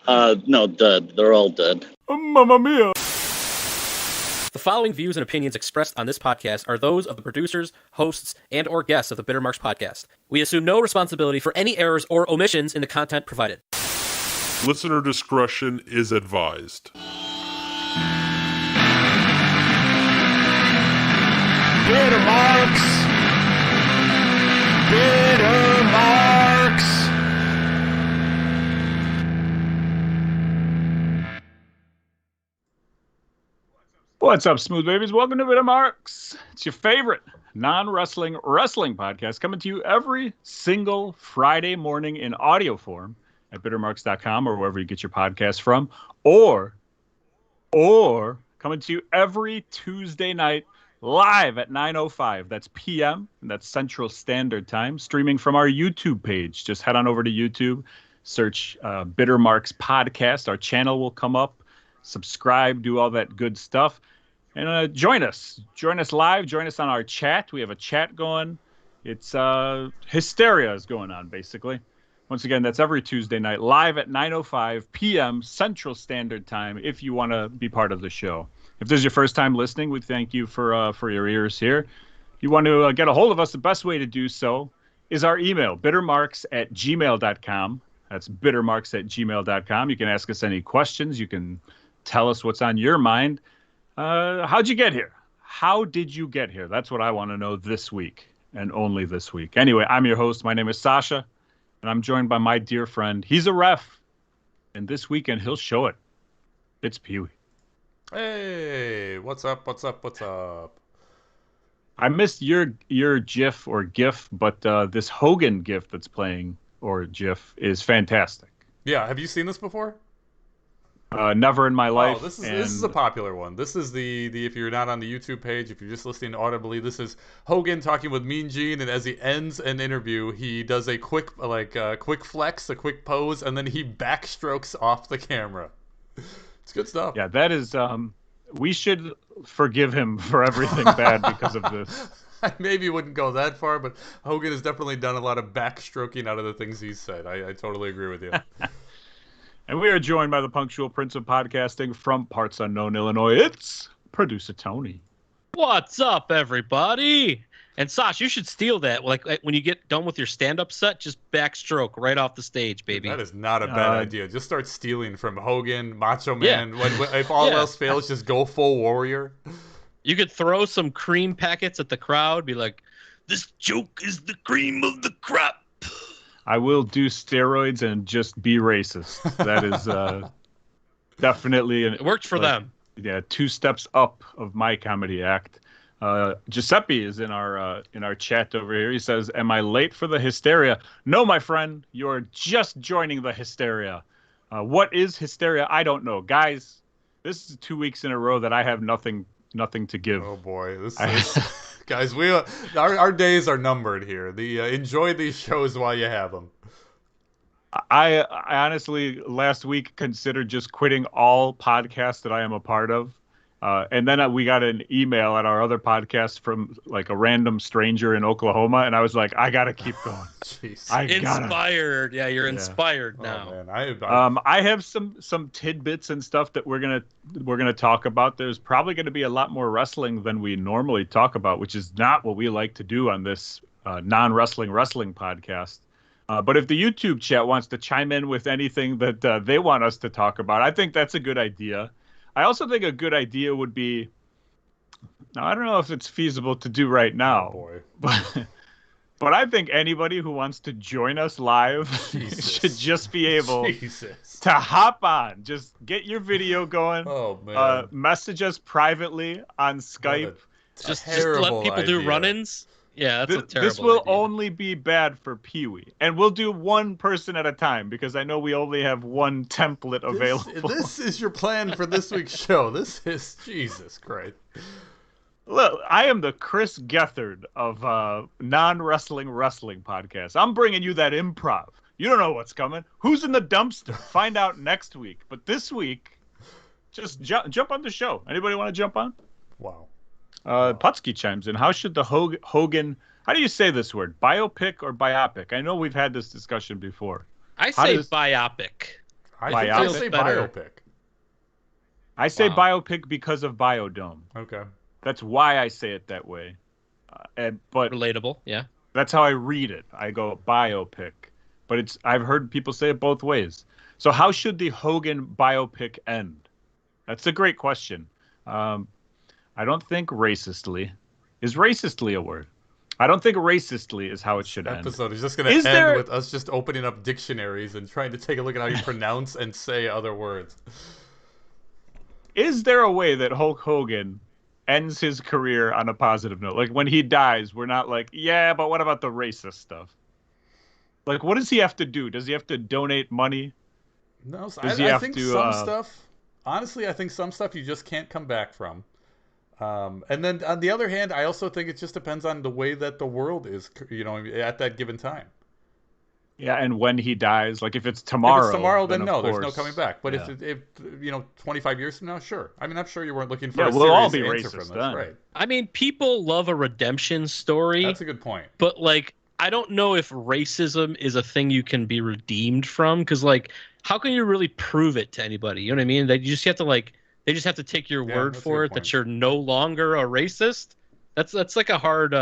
No, dead. They're all dead. Mamma mia! The following views and opinions expressed on this podcast are those of the producers, hosts, and or guests of the Bitter Marks podcast. We assume no responsibility for any errors or omissions in the content provided. Listener discretion is advised. Bitter Marks! Bitter Marks! What's up, smooth babies? Welcome to Bitter Marks. It's your favorite non-wrestling wrestling podcast coming to you every single Friday morning in audio form at bittermarks.com or wherever you get your podcasts from, or coming to you every Tuesday night live at 9:05. That's p.m. and that's Central Standard Time, streaming from our YouTube page. Just head on over to YouTube, search Bitter Marks Podcast. Our channel will come up. Subscribe, do all that good stuff. And join us. Join us live. Join us on our chat. We have a chat going. It's hysteria is going on, basically. Once again, that's every Tuesday night, live at 9:05 p.m. Central Standard Time, if you want to be part of the show. If this is your first time listening, we thank you for your ears here. If you want to get a hold of us, the best way to do so is our email, bittermarks@gmail.com. That's bittermarks@gmail.com. You can ask us any questions. You can tell us what's on your mind. How'd you get here? How did you get here? That's what I want to know this week, and only this week. Anyway, I'm your host. My name is Sasha, and I'm joined by my dear friend. He's a ref, and this weekend he'll show it. It's Peewee. Hey, what's up? What's up? What's up? I missed your GIF or GIF, but this Hogan GIF that's playing, or GIF, is fantastic. Yeah, have you seen this before? Never in my life. Oh, this is a popular one. This is the if you're not on the YouTube page, if you're just listening audibly, this is Hogan talking with Mean Gene, and as he ends an interview, he does a quick flex, a quick pose, and then he backstrokes off the camera. It's good stuff. Yeah, that is. We should forgive him for everything bad because of this. I maybe wouldn't go that far, but Hogan has definitely done a lot of backstroking out of the things he's said. I totally agree with you. And we are joined by the punctual prince of podcasting from parts unknown Illinois. It's Producer Tony. What's up, everybody? And Sasha, you should steal that. Like when you get done with your stand-up set, just backstroke right off the stage, baby. That is not a bad idea. Just start stealing from Hogan, Macho Man. Yeah. If all else fails, just go full warrior. You could throw some cream packets at the crowd. Be like, this joke is the cream of the crop. I will do steroids and just be racist. That is definitely it worked for them. Yeah, 2 steps up of my comedy act. Giuseppe is in our chat over here. He says, "Am I late for the hysteria?" No, my friend, you're just joining the hysteria. What is hysteria? I don't know, guys. This is 2 weeks in a row that I have nothing to give. Oh boy, guys, our days are numbered here. Enjoy these shows while you have them. I honestly last week considered just quitting all podcasts that I am a part of. And then we got an email at our other podcast from like a random stranger in Oklahoma, and I was like, I gotta keep going. Jeez. Inspired. Yeah, you're inspired now. Oh, man. I have some tidbits and stuff that we're gonna talk about. There's probably gonna be a lot more wrestling than we normally talk about, which is not what we like to do on this non-wrestling wrestling podcast. But if the YouTube chat wants to chime in with anything that they want us to talk about, I think that's a good idea. I also think a good idea would be, now I don't know if it's feasible to do right now, but I think anybody who wants to join us live should just be able to hop on. Just get your video going. Oh, man. Message us privately on Skype. Just let people do run-ins. Yeah, that's a terrible This will idea. only be bad for Peewee. And we'll do one person at a time because I know we only have one template available. This is your plan for this week's show. This is Jesus Christ. Look, I am the Chris Gethard of non-wrestling wrestling podcasts. I'm bringing you that improv. You don't know what's coming. Who's in the dumpster? Find out next week. But this week, just jump on the show. Anybody want to jump on? Wow. Putski chimes in. How should the Hogan, how do you say this word? Biopic or biopic? I know we've had this discussion before. I say biopic. I think I say better. biopic. I say Wow. biopic because of Biodome. Okay. That's why I say it that way. But Relatable, yeah. that's how I read it. I go biopic. But I've heard people say it both ways. So how should the Hogan biopic end? That's a great question. I don't think racistly. Is racistly a word? I don't think racistly is how it should end. Episode is just going to end with us just opening up dictionaries and trying to take a look at how you pronounce and say other words. Is there a way that Hulk Hogan ends his career on a positive note? Like when he dies, we're not like, yeah, but what about the racist stuff? Like, what does he have to do? Does he have to donate money? No, I think some stuff. Honestly, I think some stuff you just can't come back from. And then on the other hand, I also think it just depends on the way that the world is, at that given time. Yeah, and when he dies, like if it's tomorrow. If it's tomorrow, then no, there's no coming back. But yeah. if 25 years from now, sure. I mean, I'm sure you weren't looking for Yeah, a we'll all serious be answer racist from this, then. right? I mean, people love a redemption story. That's a good point. But like, I don't know if racism is a thing you can be redeemed from, because like, how can you really prove it to anybody? You know what I mean? They just have to take your word that's a for good it point. that you're no longer a racist. That's like a hard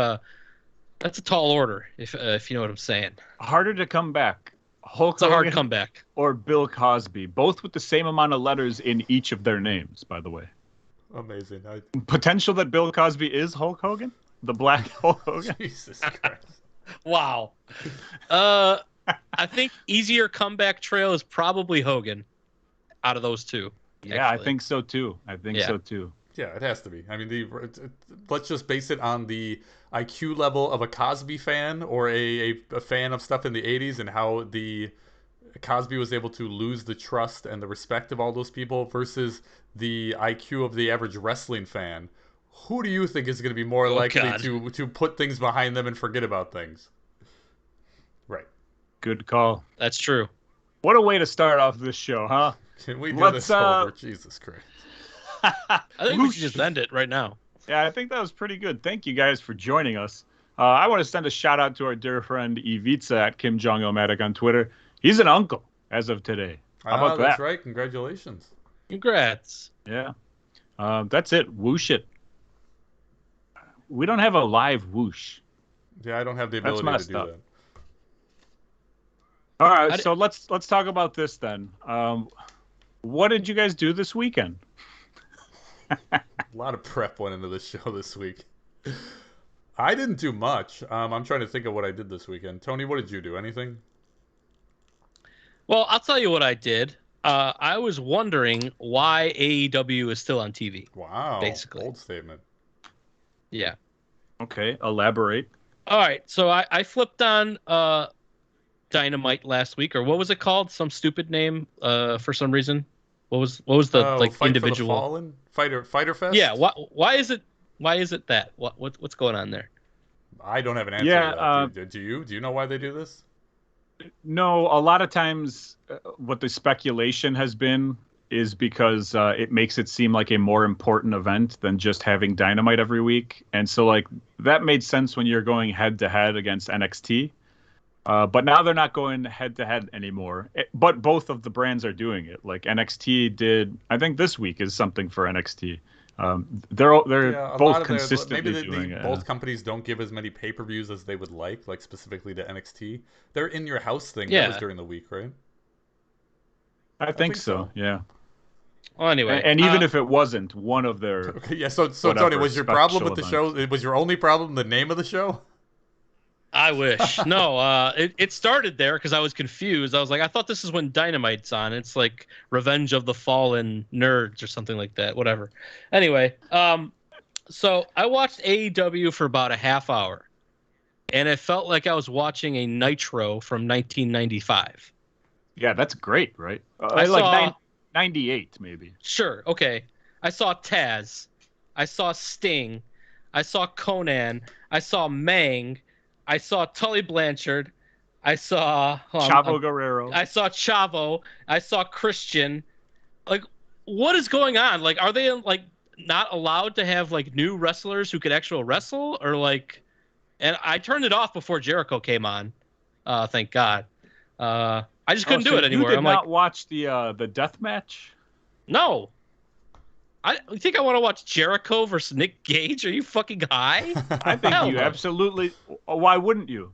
that's a tall order, if you know what I'm saying. Harder to come back. Hulk It's a hard Hogan comeback. or Bill Cosby, both with the same amount of letters in each of their names, by the way. Amazing. Potential that Bill Cosby is Hulk Hogan? The Black Hulk Hogan? Jesus Christ. Wow. I think easier comeback trail is probably Hogan out of those two. Yeah, I actually. think so too. Yeah, it has to be. I mean, let's just base it on the IQ level of a Cosby fan or a fan of stuff in the 80s and how the Cosby was able to lose the trust and the respect of all those people versus the IQ of the average wrestling fan. Who do you think is going to be more likely to put things behind them and forget about things? Right. Good call. That's true. What a way to start off this show, huh? Can we do this over? Jesus Christ. I think we should just end it right now. Yeah, I think that was pretty good. Thank you guys for joining us. I want to send a shout out to our dear friend Ivica at Kim Jong-Omatic on Twitter. He's an uncle as of today. How about That's that? right. Congratulations. Congrats. Yeah. That's it. Whoosh it. We don't have a live whoosh. Yeah, I don't have the ability to do that. All right, so let's talk about this then. What did you guys do this weekend? A lot of prep went into this show this week. I didn't do much. I'm trying to think of what I did this weekend. Tony, what did you do? Anything? Well, I'll tell you what I did. I was wondering why AEW is still on TV. Wow. Basically. Bold statement. Yeah. Okay, elaborate. All right, so I flipped on Dynamite last week, or what was it called? Some stupid name for some reason. What was the Fight individual? For the Fallen? Fighter Fest? Yeah. Why is it that? What's going on there? I don't have an answer to that. Do you? Do you know why they do this? No, a lot of times what the speculation has been is because it makes it seem like a more important event than just having Dynamite every week. And so like that made sense when you're going head to head against NXT. But now they're not going head to head anymore. But both of the brands are doing it. Like NXT did, I think this week is something for NXT. They're both consistently doing it. Both companies don't give as many pay-per-views as they would like specifically to NXT. Their In Your House thing that was during the week, right? I think so. Yeah. Well, anyway, and even if it wasn't one of their okay, yeah. So Tony, was your problem with the show? Was your only problem the name of the show? I wish. No, it started there because I was confused. I was like, I thought this is when Dynamite's on. It's like Revenge of the Fallen Nerds or something like that. Whatever. Anyway, so I watched AEW for about a half hour, and it felt like I was watching a Nitro from 1995. Yeah, that's great, right? I saw 98 maybe. Sure. Okay. I saw Taz. I saw Sting. I saw Conan. I saw Mang. I saw Tully Blanchard. I saw Chavo Guerrero. I saw Chavo. I saw Christian. Like, what is going on? Like, are they like not allowed to have like new wrestlers who could actually wrestle, or like? And I turned it off before Jericho came on. Thank God. I just couldn't so do it anymore. You did I'm not like, watch the death match? no. You think I want to watch Jericho versus Nick Gage? Are you fucking high? I think Hell you no. absolutely. Why wouldn't you?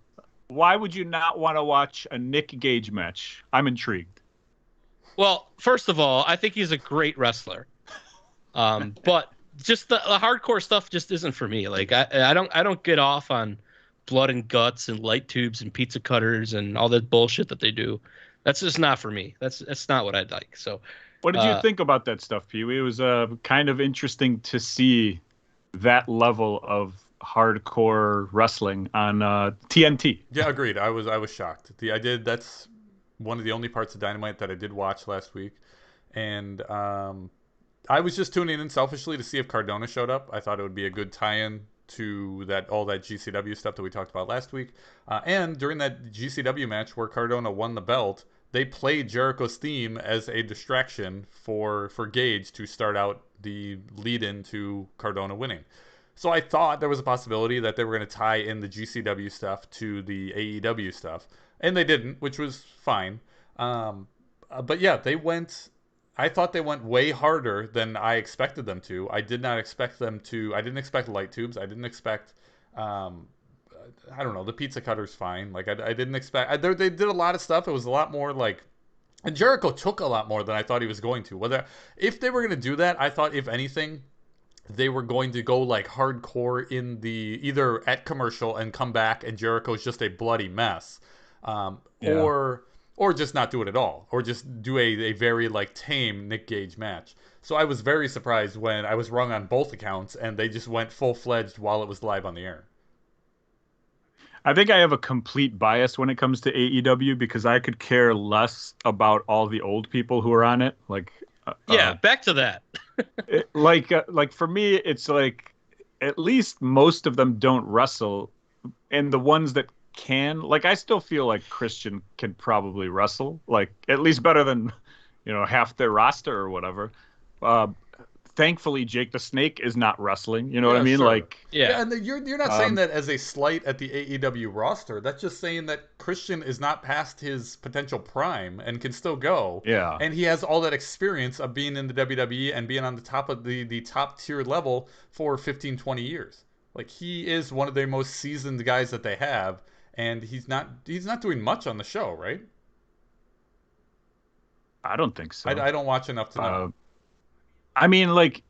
Why would you not want to watch a Nick Gage match? I'm intrigued. Well, first of all, I think he's a great wrestler. But just the hardcore stuff just isn't for me. Like I don't get off on blood and guts and light tubes and pizza cutters and all that bullshit that they do. That's just not for me. That's not what I'd like. So What did you think about that stuff, Peewee? It was kind of interesting to see that level of hardcore wrestling on TNT. Yeah, agreed. I was shocked. That's one of the only parts of Dynamite that I did watch last week, and I was just tuning in selfishly to see if Cardona showed up. I thought it would be a good tie-in to all that GCW stuff that we talked about last week. And during that GCW match where Cardona won the belt, they played Jericho's theme as a distraction for Gage to start out the lead-in to Cardona winning. So I thought there was a possibility that they were going to tie in the GCW stuff to the AEW stuff. And they didn't, which was fine. But yeah, I thought they went way harder than I expected them to. I did not expect them to. I didn't expect light tubes. I didn't expect, I don't know, the pizza cutter's fine. Like, I didn't expect, they did a lot of stuff. It was a lot more like, and Jericho took a lot more than I thought he was going to. If they were going to do that, I thought, if anything, they were going to go like hardcore in the either at commercial and come back and Jericho's just a bloody mess, or just not do it at all, or just do a very like tame Nick Gage match. So I was very surprised when I was wrong on both accounts and they just went full-fledged while it was live on the air. I think I have a complete bias when it comes to AEW because I could care less about all the old people who are on it. Like, back to that. like for me, it's like at least most of them don't wrestle, and the ones that can, like, I still feel like Christian can probably wrestle, like at least better than half their roster or whatever. Thankfully, Jake the Snake is not wrestling. You know what I mean? Sure. Like, and you're not saying that as a slight at the AEW roster. That's just saying that Christian is not past his potential prime and can still go. Yeah. And he has all that experience of being in the WWE and being on the top of the top tier level for 15, 20 years. Like, he is one of their most seasoned guys that they have, and he's not doing much on the show, right? I don't think so. I don't watch enough to know. I mean, like,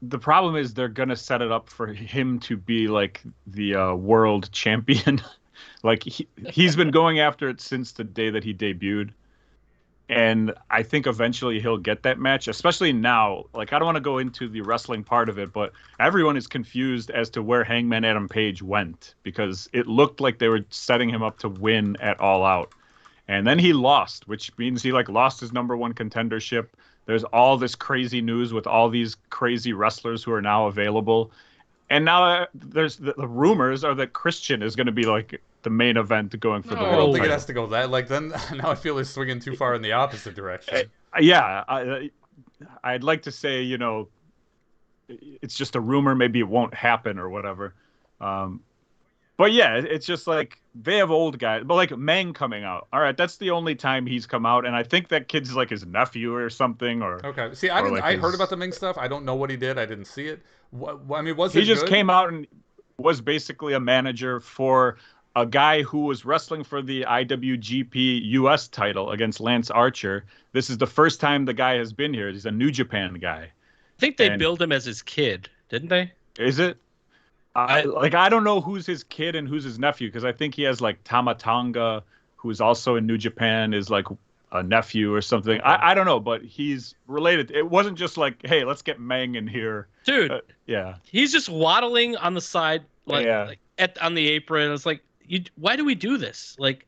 the problem is they're going to set it up for him to be, like, the world champion. Like, he's been going after it since the day that he debuted. And I think eventually he'll get that match, especially now. Like, I don't want to go into the wrestling part of it, but everyone is confused as to where Hangman Adam Page went because it looked like they were setting him up to win at All Out. And then he lost, which means he, like, lost his number one contendership. There's all this crazy news with all these crazy wrestlers who are now available. And now there's the rumors are that Christian is going to be like the main event going for the world I don't think title. it has to go that. Like, then now I feel they're swinging too far in the opposite direction. I'd like to say, it's just a rumor. Maybe it won't happen or whatever. But yeah, it's just like they have old guys. But like Meng coming out. All right, that's the only time he's come out. And I think that kid's like his nephew or something. Okay. See, I heard about the Meng stuff. I don't know what he did. I didn't see it. I mean, was it He just good? came out and was basically a manager for a guy who was wrestling for the IWGP US title against Lance Archer. This is the first time the guy has been here. He's a New Japan guy. I think they billed him as his kid, didn't they? Is it? I don't know who's his kid and who's his nephew because I think he has like Tama Tonga, who's also in New Japan, is like a nephew or something. I don't know, but he's related. It wasn't just like, hey, let's get Meng in here, dude. He's just waddling on the side, like on the apron. It's like, why do we do this? Like,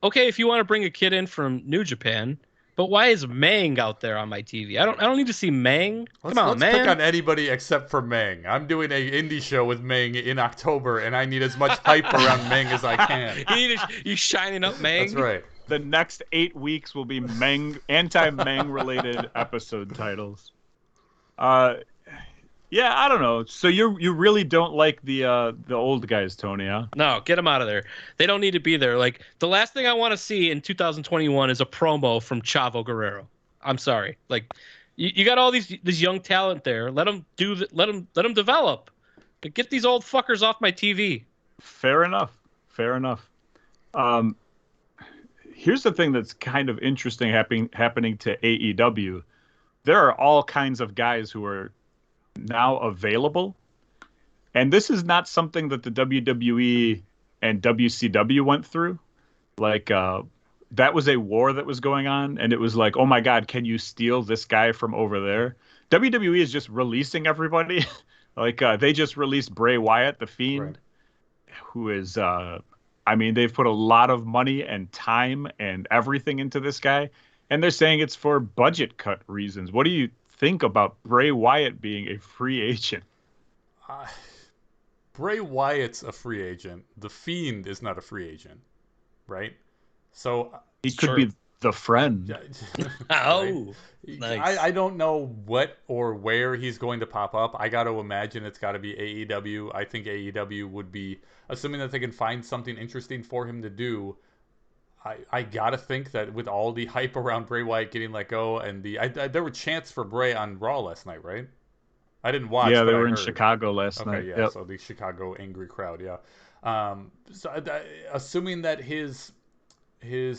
okay, if you want to bring a kid in from New Japan. But why is Meng out there on my TV? I don't need to see Meng. Come on, let's man. Pick on anybody except for Meng. I'm doing an indie show with Meng in October, and I need as much hype around Meng as I can. You shining up Meng? That's right. The next 8 weeks will be anti-Meng related episode titles. Yeah, I don't know. So you really don't like the old guys, Tony, huh? No, get them out of there. They don't need to be there. Like the last thing I want to see in 2021 is a promo from Chavo Guerrero. I'm sorry. Like you got all this young talent there. Let them let them develop. But get these old fuckers off my TV. Fair enough. Fair enough. Um, Here's the thing that's kind of interesting happening to AEW. There are all kinds of guys who are now available, and this is not something that the WWE and WCW went through. Like that was a war that was going on, and it was like, oh my God, can you steal this guy from over there? WWE is just releasing everybody. Like they just released Bray Wyatt, the Fiend, Right. who is I mean, they've put a lot of money and time and everything into this guy, and they're saying it's for budget cut reasons. What do you think about Bray Wyatt being a free agent? Bray Wyatt's a free agent. The Fiend is not a free agent, right? So He could Sure. be the friend. Oh, right? nice. I don't know what or where he's going to pop up. I got to imagine it's got to be AEW. I think AEW would be, assuming that they can find something interesting for him to do. I gotta think that with all the hype around Bray Wyatt getting let go, and there were chants for Bray on Raw last night, right? I didn't watch. Yeah, but they I were in heard. Chicago last Okay, night. yeah. Yep. So the Chicago angry crowd, yeah. Assuming that his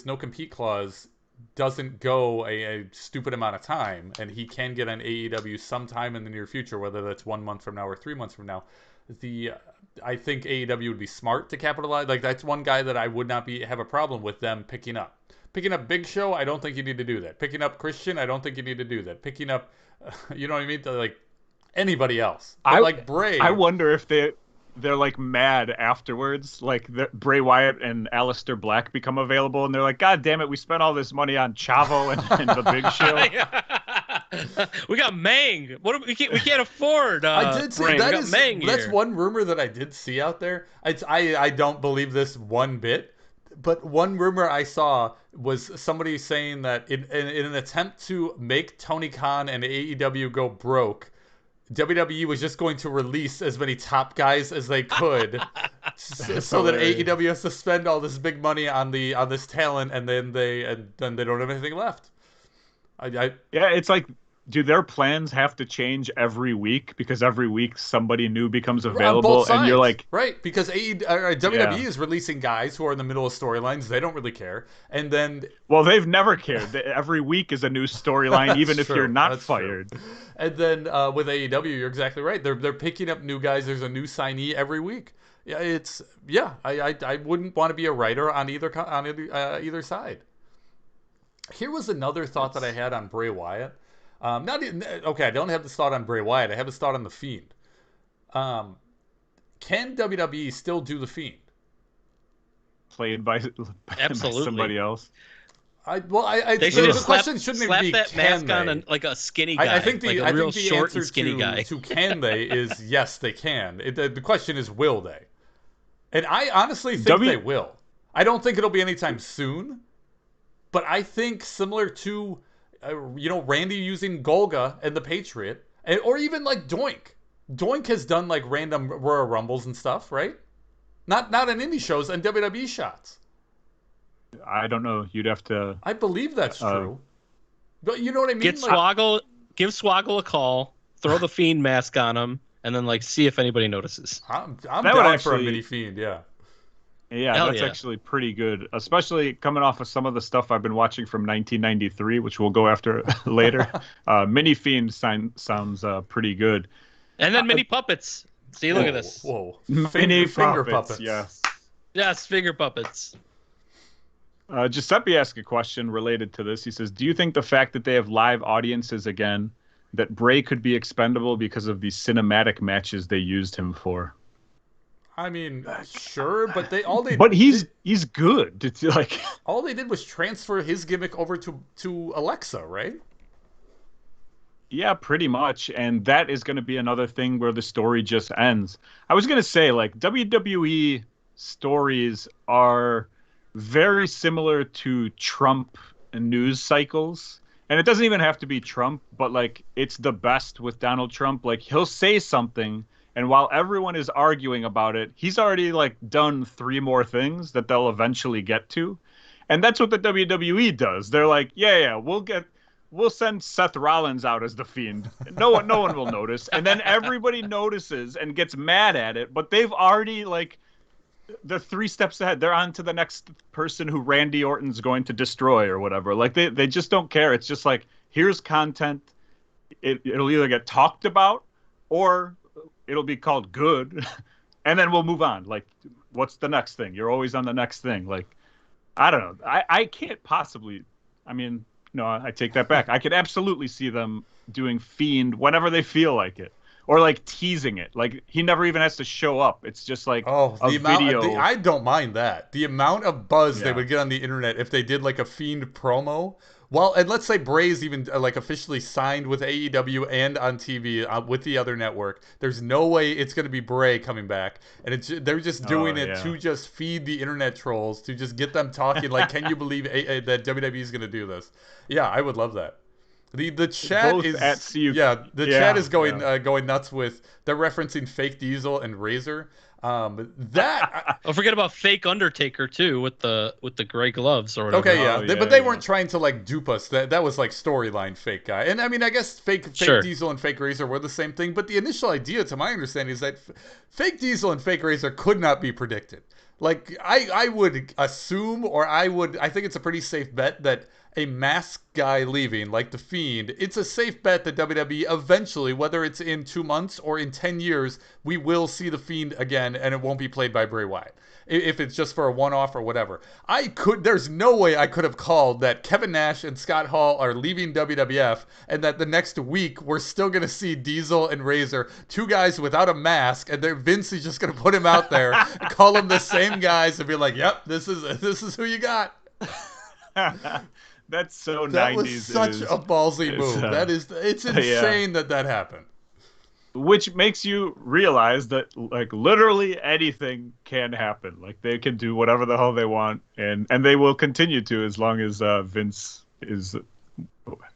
no compete clause doesn't go a stupid amount of time, and he can get on AEW sometime in the near future, whether that's 1 month from now or 3 months from now. I think AEW would be smart to capitalize. Like that's one guy that I would not have a problem with them picking up. Picking up Big Show, I don't think you need to do that. Picking up Christian, I don't think you need to do that. Picking up, you know what I mean? Like anybody else, but like Bray. I wonder if they're like mad afterwards, like Bray Wyatt and Aleister Black become available, and they're like, God damn it, we spent all this money on Chavo and the Big Show. We got Mang. We can't afford. I did see Bray. that We got is Mang that's here. one rumor that I did see out there. I don't believe this one bit, but one rumor I saw was somebody saying that in an attempt to make Tony Khan and AEW go broke, WWE was just going to release as many top guys as they could, so that AEW has to spend all this big money on this talent, and then they don't have anything left. Yeah, it's like, do their plans have to change every week because every week somebody new becomes On available, both sides, and you're like, right? Because WWE is releasing guys who are in the middle of storylines. They don't really care, and then well, they've never cared. Every week is a new storyline, even if you're not fired. True. And then with AEW, you're exactly right. They're picking up new guys. There's a new signee every week. Yeah, I wouldn't want to be a writer on either side. Here was another thought that I had on Bray Wyatt. I don't have this thought on Bray Wyatt. I have this thought on the Fiend. Can WWE still do the Fiend? Played by Absolutely. somebody else. They should the question shouldn't slap be that can mask they? on like a skinny guy. I think the real short answer and skinny guy. to can they is yes, they can. The question is will they? And I honestly think they will. I don't think it'll be anytime soon, but I think similar to Randy using Golga and the Patriot, or even like Doink. Doink has done like random Royal Rumbles and stuff, right? Not in indie shows and WWE shots. I don't know. You'd have to. I believe that's true. But you know what I mean? Give Swoggle a call, throw the Fiend mask on him, and then like see if anybody notices. I'm That down would for a actually- mini Fiend, yeah. Yeah, Hell that's yeah. actually pretty good, especially coming off of some of the stuff I've been watching from 1993, which we'll go after later. Mini Fiend sounds pretty good. And then mini puppets. See, look at this. Whoa. Mini Finger puppets. Yes. Yes, finger puppets. Giuseppe asked a question related to this. He says, do you think the fact that they have live audiences again, that Bray could be expendable because of the cinematic matches they used him for? I mean, sure, but he's good. It's like all they did was transfer his gimmick over to Alexa, right? yeah, pretty much. And that is going to be another thing where the story just ends. I was going to say, like, WWE stories are very similar to Trump news cycles. And it doesn't even have to be Trump, but like it's the best with Donald Trump. Like he'll say something, and while everyone is arguing about it, he's already like done 3 more things that they'll eventually get to. And that's what the WWE does. They're like, yeah, we'll send Seth Rollins out as the Fiend. No one will notice. And then everybody notices and gets mad at it, but they've already like they're 3 steps ahead. They're on to the next person who Randy Orton's going to destroy or whatever. Like they just don't care. It's just like, here's content. It'll either get talked about or it'll be called good. And then we'll move on. Like, what's the next thing? You're always on the next thing. Like, I don't know. I can't possibly, I mean, no, I take that back. I could absolutely see them doing Fiend whenever they feel like it. Or like teasing it. Like he never even has to show up. It's just like the video. I don't mind that. The amount of buzz they would get on the internet if they did like a Fiend promo. Well, and let's say Bray's even like officially signed with AEW and on TV with the other network. There's no way it's going to be Bray coming back, and they're just doing it to just feed the internet trolls, to just get them talking. Like, can you believe that WWE is going to do this? Yeah, I would love that. The chat Both is at CU. chat is going going nuts with, they're referencing Fake Diesel and Razor. That Don't forget about Fake Undertaker too, with the gray gloves or whatever. Okay, but they weren't trying to like dupe us. That was like storyline fake guy. And I mean, I guess fake Diesel and Fake Razor were the same thing. But the initial idea, to my understanding, is that Fake Diesel and Fake Razor could not be predicted. Like I would assume, or I think it's a pretty safe bet that a masked guy leaving, like The Fiend, it's a safe bet that WWE eventually, whether it's in 2 months or in 10 years, we will see The Fiend again, and it won't be played by Bray Wyatt. If it's just for a one-off or whatever. There's no way I could have called that Kevin Nash and Scott Hall are leaving WWF, and that the next week we're still going to see Diesel and Razor, 2 guys without a mask, and Vince is just going to put him out there, call them the same guys, and be like, yep, this is who you got. That's so 90s. That was such a ballsy move. It's insane that happened. Which makes you realize that like literally anything can happen. Like they can do whatever the hell they want, and they will continue to as long as Vince is.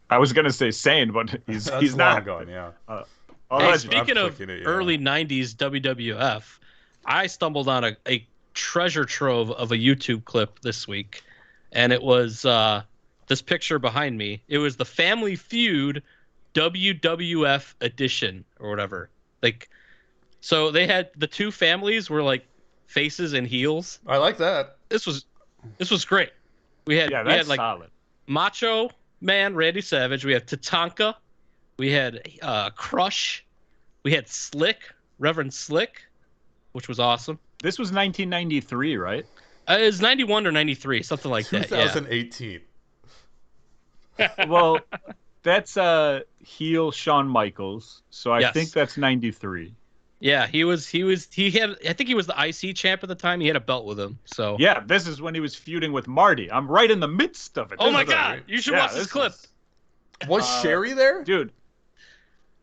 I was gonna say sane, but he's not going. Yeah. Hey, speaking of early '90s WWF, I stumbled on a treasure trove of a YouTube clip this week, and it was this picture behind me. It was the Family Feud WWF edition or whatever. Like, so they had the 2 families were like faces and heels. I like that. This was great. We had like solid. Macho Man Randy Savage. We had Tatanka. We had Crush. We had Slick, Reverend Slick, which was awesome. This was 1993, right? It was 91 or 93, something like that. 2018. Well, that's heel Shawn Michaels, so I think that's 93. Yeah, he had, I think he was the IC champ at the time. He had a belt with him. So yeah, this is when he was feuding with Marty. I'm right in the midst of it. Oh my God, you should watch this clip. Was Sherry there? Dude.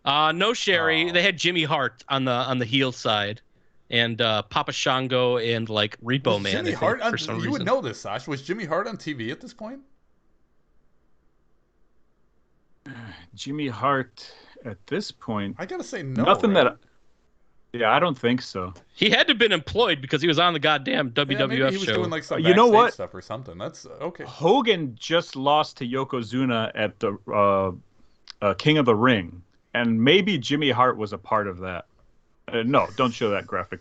No Sherry. They had Jimmy Hart on the heel side, and Papa Shango and like Repo Man. Jimmy Hart for some reason. You would know this, Sash. Was Jimmy Hart on TV at this point? Jimmy Hart at this point, I gotta say no. Nothing right? Yeah, I don't think so. He had to have been employed because he was on the goddamn WWF maybe he was show. Doing like some what? Stuff or something. That's okay. Hogan just lost to Yokozuna at the King of the Ring, and maybe Jimmy Hart was a part of that. No, don't show that graphic.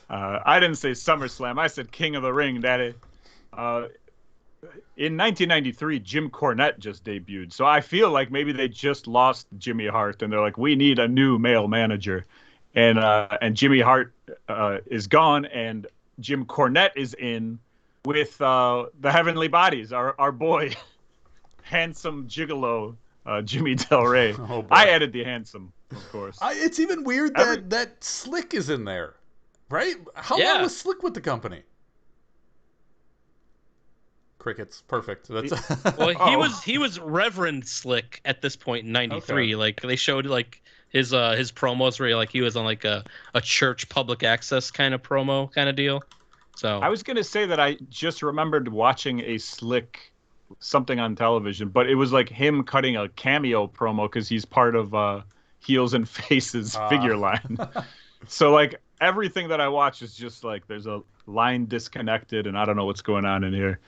I didn't say SummerSlam. I said King of the Ring, Daddy. In 1993, Jim Cornette just debuted, so I feel like maybe they just lost Jimmy Hart, and they're like, we need a new male manager, and Jimmy Hart is gone, and Jim Cornette is in with the Heavenly Bodies, our boy, handsome gigolo Jimmy Del Rey. Oh, I added the handsome, of course. It's even weird that Slick is in there, right? How long was Slick with the company? Crickets, perfect. That's well, he was Reverend Slick at this point in '93. Okay. Like they showed like his promos where like he was on like a church public access kind of promo kind of deal. So I was gonna say that I just remembered watching a Slick something on television, but it was like him cutting a cameo promo because he's part of Heels and Faces figure line. So like everything that I watch is just like there's a line disconnected, and I don't know what's going on in here.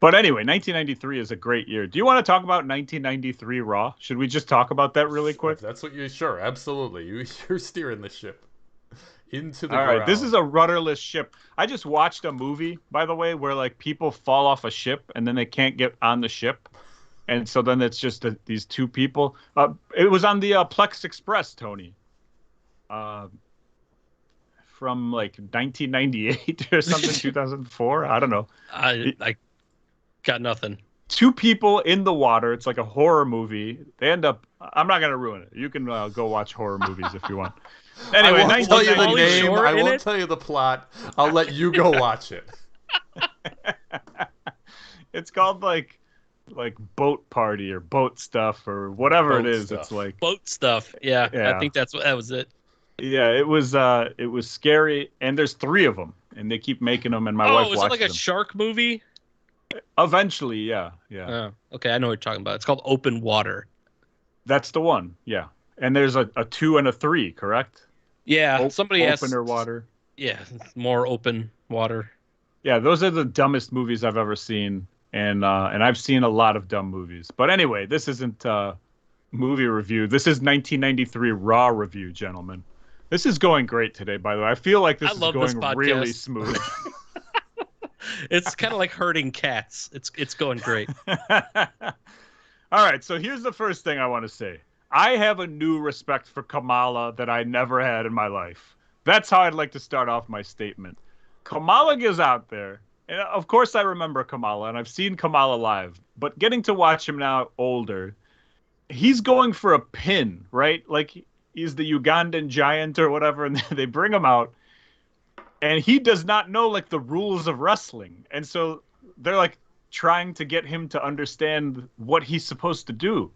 But anyway, 1993 is a great year. Do you want to talk about 1993 Raw? Should we just talk about that really quick? If that's what you sure, absolutely. You're steering the ship into the All ground. right, this is a rudderless ship. I just watched a movie, by the way, where like people fall off a ship and then they can't get on the ship, and so then it's just these two people. It was on the Plex Express, Tony, from like 1998 or something, 2004. I don't know. I got nothing. Two people in the water. It's like a horror movie. They end up. I'm not gonna ruin it. You can go watch horror movies if you want. Anyway, I won't tell you the 1993. name. Shore I in won't it? tell you the plot. I'll let you go watch it. It's called like boat party or boat stuff or whatever Boat it is. stuff. It's like Boat stuff. Yeah, Yeah. I think that was it. yeah, it was scary, and there's three of them, and they keep making them, and my wife Oh, is it watches like a them. shark movie? Eventually, yeah. Oh, okay, I know what you're talking about. It's called Open Water. That's the one. Yeah, and there's a 2 and a 3, correct? Yeah, somebody asked. Opener water. Yeah, more open water. Yeah, those are the dumbest movies I've ever seen, and I've seen a lot of dumb movies. But anyway, this isn't movie review. This is 1993 Raw review, gentlemen. This is going great today, by the way. I feel like this I is love this going really podcast. smooth. It's kind of like herding cats. It's going great. All right, so here's the first thing I want to say. I have a new respect for Kamala that I never had in my life. That's how I'd like to start off my statement. Kamala is out there. And of course, I remember Kamala, and I've seen Kamala live. But getting to watch him now older, he's going for a pin, right? Like he's the Ugandan giant or whatever, and they bring him out. And he does not know like the rules of wrestling. And so they're like trying to get him to understand what he's supposed to do.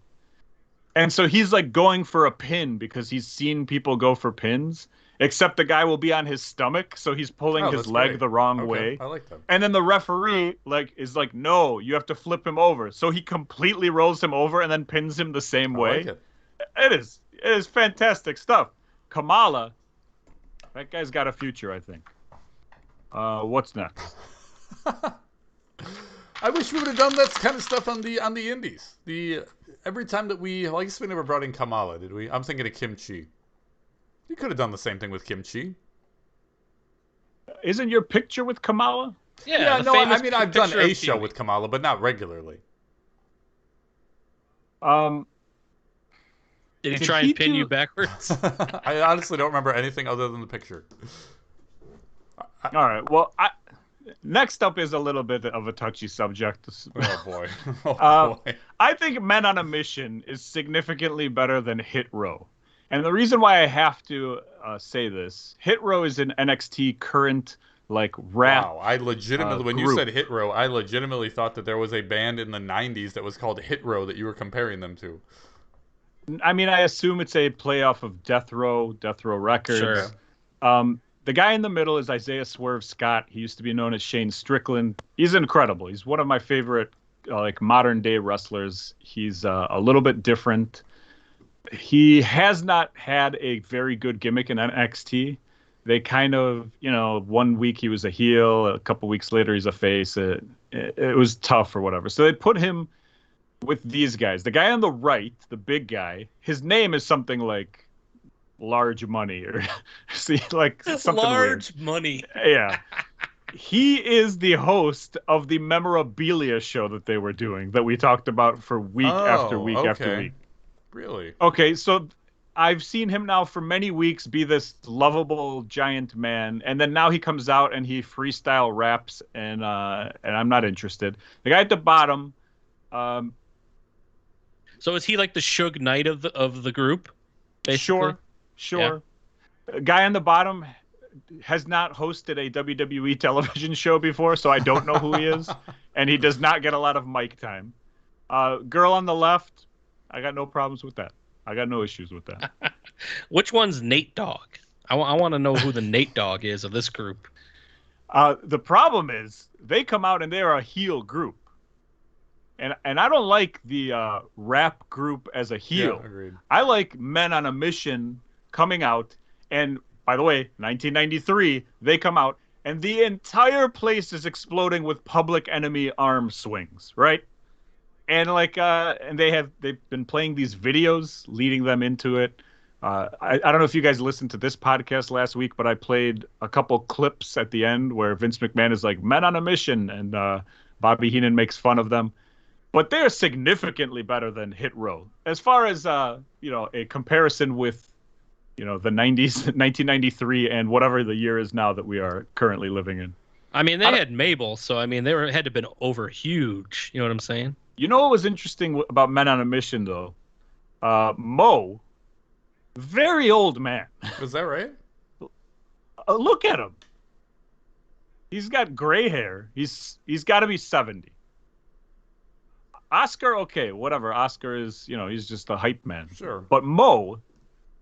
And so he's like going for a pin because he's seen people go for pins, except the guy will be on his stomach. So he's pulling his that's leg great. the wrong Okay, way. I like that. And then the referee is like, no, you have to flip him over. So he completely rolls him over and then pins him the same I way. like it. It is fantastic stuff. Kamala, that guy's got a future, I think. What's next? I wish we would have done that kind of stuff on the indies. Every time that well, I guess we never brought in Kamala, did we? I'm thinking of Kimchi. You could have done the same thing with Kimchi. Isn't your picture with Kamala? Yeah, the no, I famous mean I've done picture a of show Peewee. with Kamala, but not regularly. Did he Did try he and pin do- you backwards? I honestly don't remember anything other than the picture. All right. Well, next up is a little bit of a touchy subject. Oh boy. Oh Uh, boy. I think Men on a Mission is significantly better than Hit Row. And the reason why I have to say this, Hit Row is an NXT current like rap. Wow, I legitimately, when you group. said Hit Row, I legitimately thought that there was a band in the 90s that was called Hit Row that you were comparing them to. I mean, I assume it's a playoff of Death Row Records. Sure. The guy in the middle is Isaiah Swerve Scott. He used to be known as Shane Strickland. He's incredible. He's one of my favorite like modern day wrestlers. He's a little bit different. He has not had a very good gimmick in NXT. They kind of, 1 week he was a heel, a couple weeks later he's a face. It was tough or whatever. So they put him with these guys. The guy on the right, the big guy, his name is something like Large Money or see like something Large money. weird. Yeah. He is the host of the memorabilia show that they were doing that we talked about for week after week after okay. week. Really? Okay, so I've seen him now for many weeks be this lovable giant man, and then now he comes out and he freestyle raps, and I'm not interested. The guy at the bottom, So is he like the Suge Knight of the group? Basically? Sure. The guy on the bottom has not hosted a WWE television show before, so I don't know who he is, and he does not get a lot of mic time. Girl on the left, I got no problems with that. I got no issues with that. Which one's Nate Dogg? I want to know who the Nate Dogg is of this group. The problem is they come out and they are a heel group. And I don't like the rap group as a heel. Yeah, agreed. I like Men on a Mission coming out. And by the way, 1993, they come out and the entire place is exploding with Public Enemy arm swings, right? And and they've been playing these videos leading them into it. I don't know if you guys listened to this podcast last week, but I played a couple clips at the end where Vince McMahon is like Men on a Mission and Bobby Heenan makes fun of them. But they're significantly better than Hit Row. As far as, a comparison with, the 90s, 1993 and whatever the year is now that we are currently living in. I mean, they had Mabel, so I mean, had to have been over huge. You know what I'm saying? You know what was interesting about Men on a Mission, though? Mo, very old man. Was that right? Look at him. He's got gray hair. He's got to be 70. Oscar, okay, whatever. Oscar is, he's just a hype man. Sure. But Mo,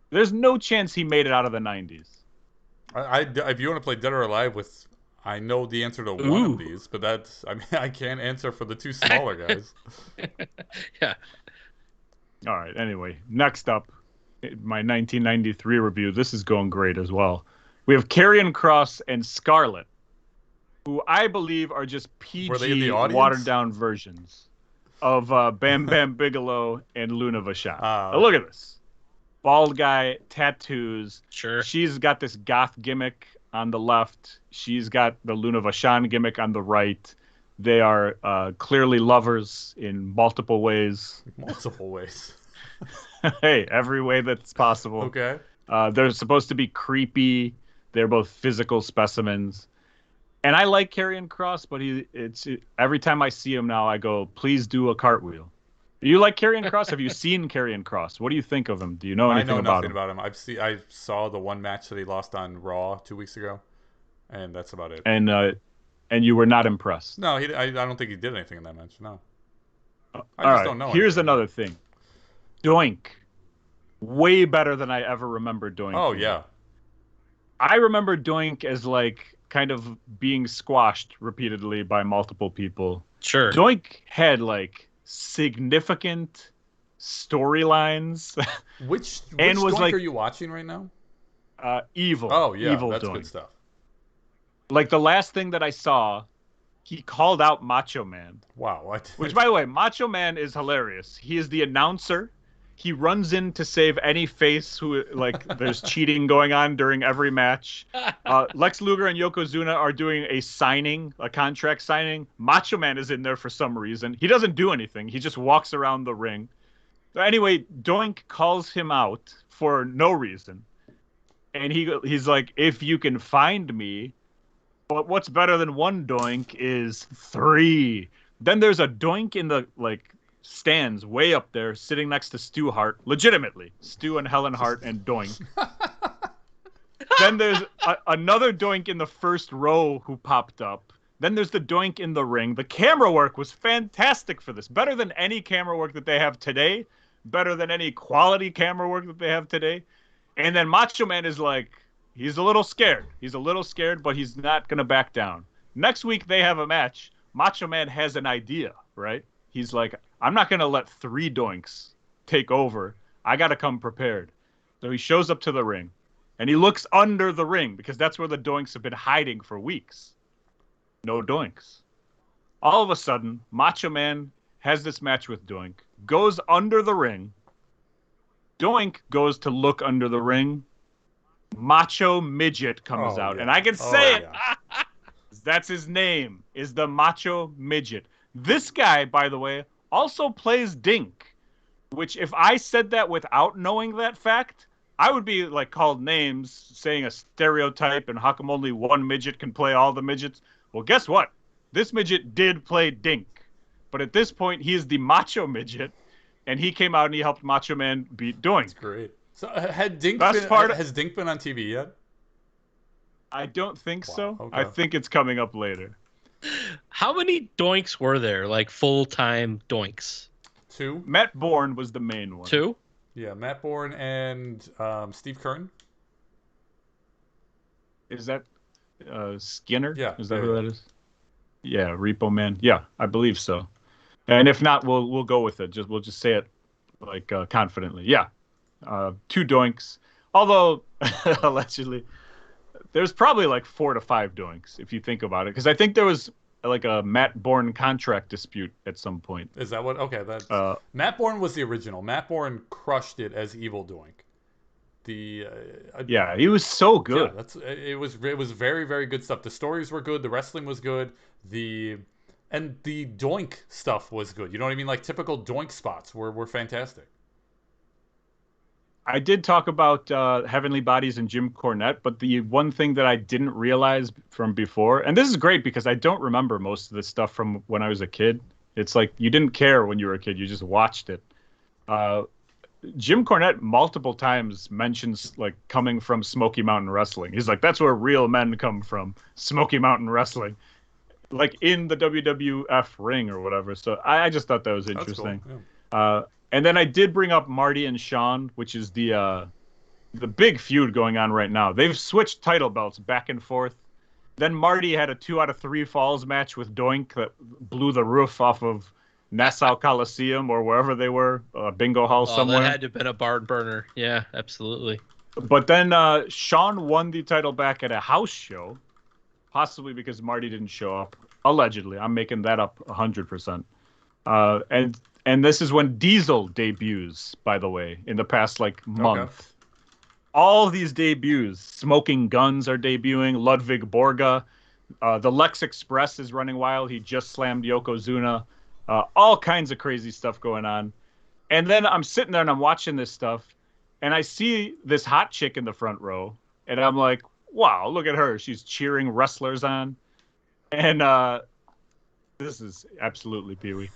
there's no chance he made it out of the 90s. If you want to play Dead or Alive with, I know the answer to one of these, but I can't answer for the two smaller guys. Yeah. All right. Anyway, next up, my 1993 review. This is going great as well. We have Karrion Kross and Scarlett, who I believe are just PG, watered down versions of Bam Bam Bigelow and Luna Vachon. Now look at this. Bald guy, tattoos. Sure. She's got this goth gimmick on the left. She's got the Luna Vachon gimmick on the right. They are clearly lovers in multiple ways. Multiple ways. Hey, every way that's possible. Okay. They're supposed to be creepy. They're both physical specimens. And I like Karrion Kross, but every time I see him now, I go, please do a cartwheel. You like Karrion Kross? Have you seen Karrion Kross? What do you think of him? Do you know anything about him? I know nothing about him. I saw the one match that he lost on Raw 2 weeks ago, and that's about it. And you were not impressed? No, I don't think he did anything in that match, no. I just don't know. Here's another thing. Doink. Way better than I ever remember Doink. Oh, yeah. I remember Doink as kind of being squashed repeatedly by multiple people. Sure. Doink had significant storylines. Which and was Doink are you watching right now? Evil. Oh yeah, Evil that's Doink. good stuff. The last thing that I saw, he called out Macho Man. Wow. Which, by the way, Macho Man is hilarious. He is the announcer. He runs in to save any face who there's cheating going on during every match. Lex Luger and Yokozuna are doing a contract signing. Macho Man is in there for some reason. He doesn't do anything. He just walks around the ring. So anyway, Doink calls him out for no reason. And he's like, if you can find me, but what's better than one Doink is 3. Then there's a Doink in the stands way up there sitting next to Stu Hart, legitimately Stu and Helen Hart and Doink. Then there's another Doink in the first row who popped up. Then there's the Doink in the ring. The camera work was fantastic for this, better than any camera work that they have today, better than any quality camera work that they have today. And then Macho Man is he's a little scared, but he's not gonna back down. Next week they have a match. Macho Man has an idea, right? He's like, I'm not going to let 3 Doinks take over. I got to come prepared. So he shows up to the ring, and he looks under the ring, because that's where the Doinks have been hiding for weeks. No Doinks. All of a sudden, Macho Man has this match with Doink, goes under the ring. Doink goes to look under the ring. Macho Midget comes out, and I can say it. Yeah. That's his name, is the Macho Midget. This guy, by the way, also plays Dink, which if I said that without knowing that fact, I would be called names, saying a stereotype, and how come only one midget can play all the midgets? Well, guess what? This midget did play Dink, but at this point, he is the Macho Midget, and he came out and he helped Macho Man beat Doink. That's great. So has Dink been on TV yet? I don't think so. Okay. I think it's coming up later. How many Doinks were there? Full-time Doinks? 2. Matt Bourne was the main one. 2? Yeah, Matt Bourne and Steve Curtin. Is that Skinner. Yeah, Is that yeah, who yeah. that is? Yeah, Repo Man. Yeah, I believe so. And if not, we'll go with it. We'll just say it like confidently. Yeah, 2 doinks. Although allegedly, there's probably like 4 to 5 doinks if you think about it, because I think there was like a Matt Bourne contract dispute at some point. Is that what? Okay, that's Uh, Matt Bourne was the original. Matt Bourne crushed it as Evil Doink. The yeah, he was so yeah, good. it was very very good stuff. The stories were good. The wrestling was good. The Doink stuff was good. You know what I mean? Like typical Doink spots were fantastic. I did talk about Heavenly Bodies and Jim Cornette, but the one thing that I didn't realize from before, and this is great because I don't remember most of this stuff from when I was a kid. It's like you didn't care when you were a kid; you just watched it. Uh, Jim Cornette multiple times mentions like coming from Smoky Mountain Wrestling. He's like, "That's where real men come from, Smoky Mountain Wrestling," like in the WWF ring or whatever. So I just thought that was That's cool. interesting. Yeah. And then I did bring up Marty and Sean, which is the big feud going on right now. They've switched title belts back and forth. Then Marty had a 2 out of 3 falls match with Doink that blew the roof off of Nassau Coliseum or wherever they were, bingo hall somewhere. That had to have been a barn burner. Yeah, absolutely. But then Sean won the title back at a house show, possibly because Marty didn't show up. Allegedly, I'm making that up 100%. And this is when Diesel debuts, by the way, in the past like month. Okay. All these debuts, Smoking Guns are debuting, Ludwig Borga, the Lex Express is running wild. He just slammed Yokozuna. All kinds of crazy stuff going on. And then I'm sitting there and I'm watching this stuff, and I see this hot chick in the front row, and I'm like, wow, look at her. She's cheering wrestlers on. And this is absolutely Peewee.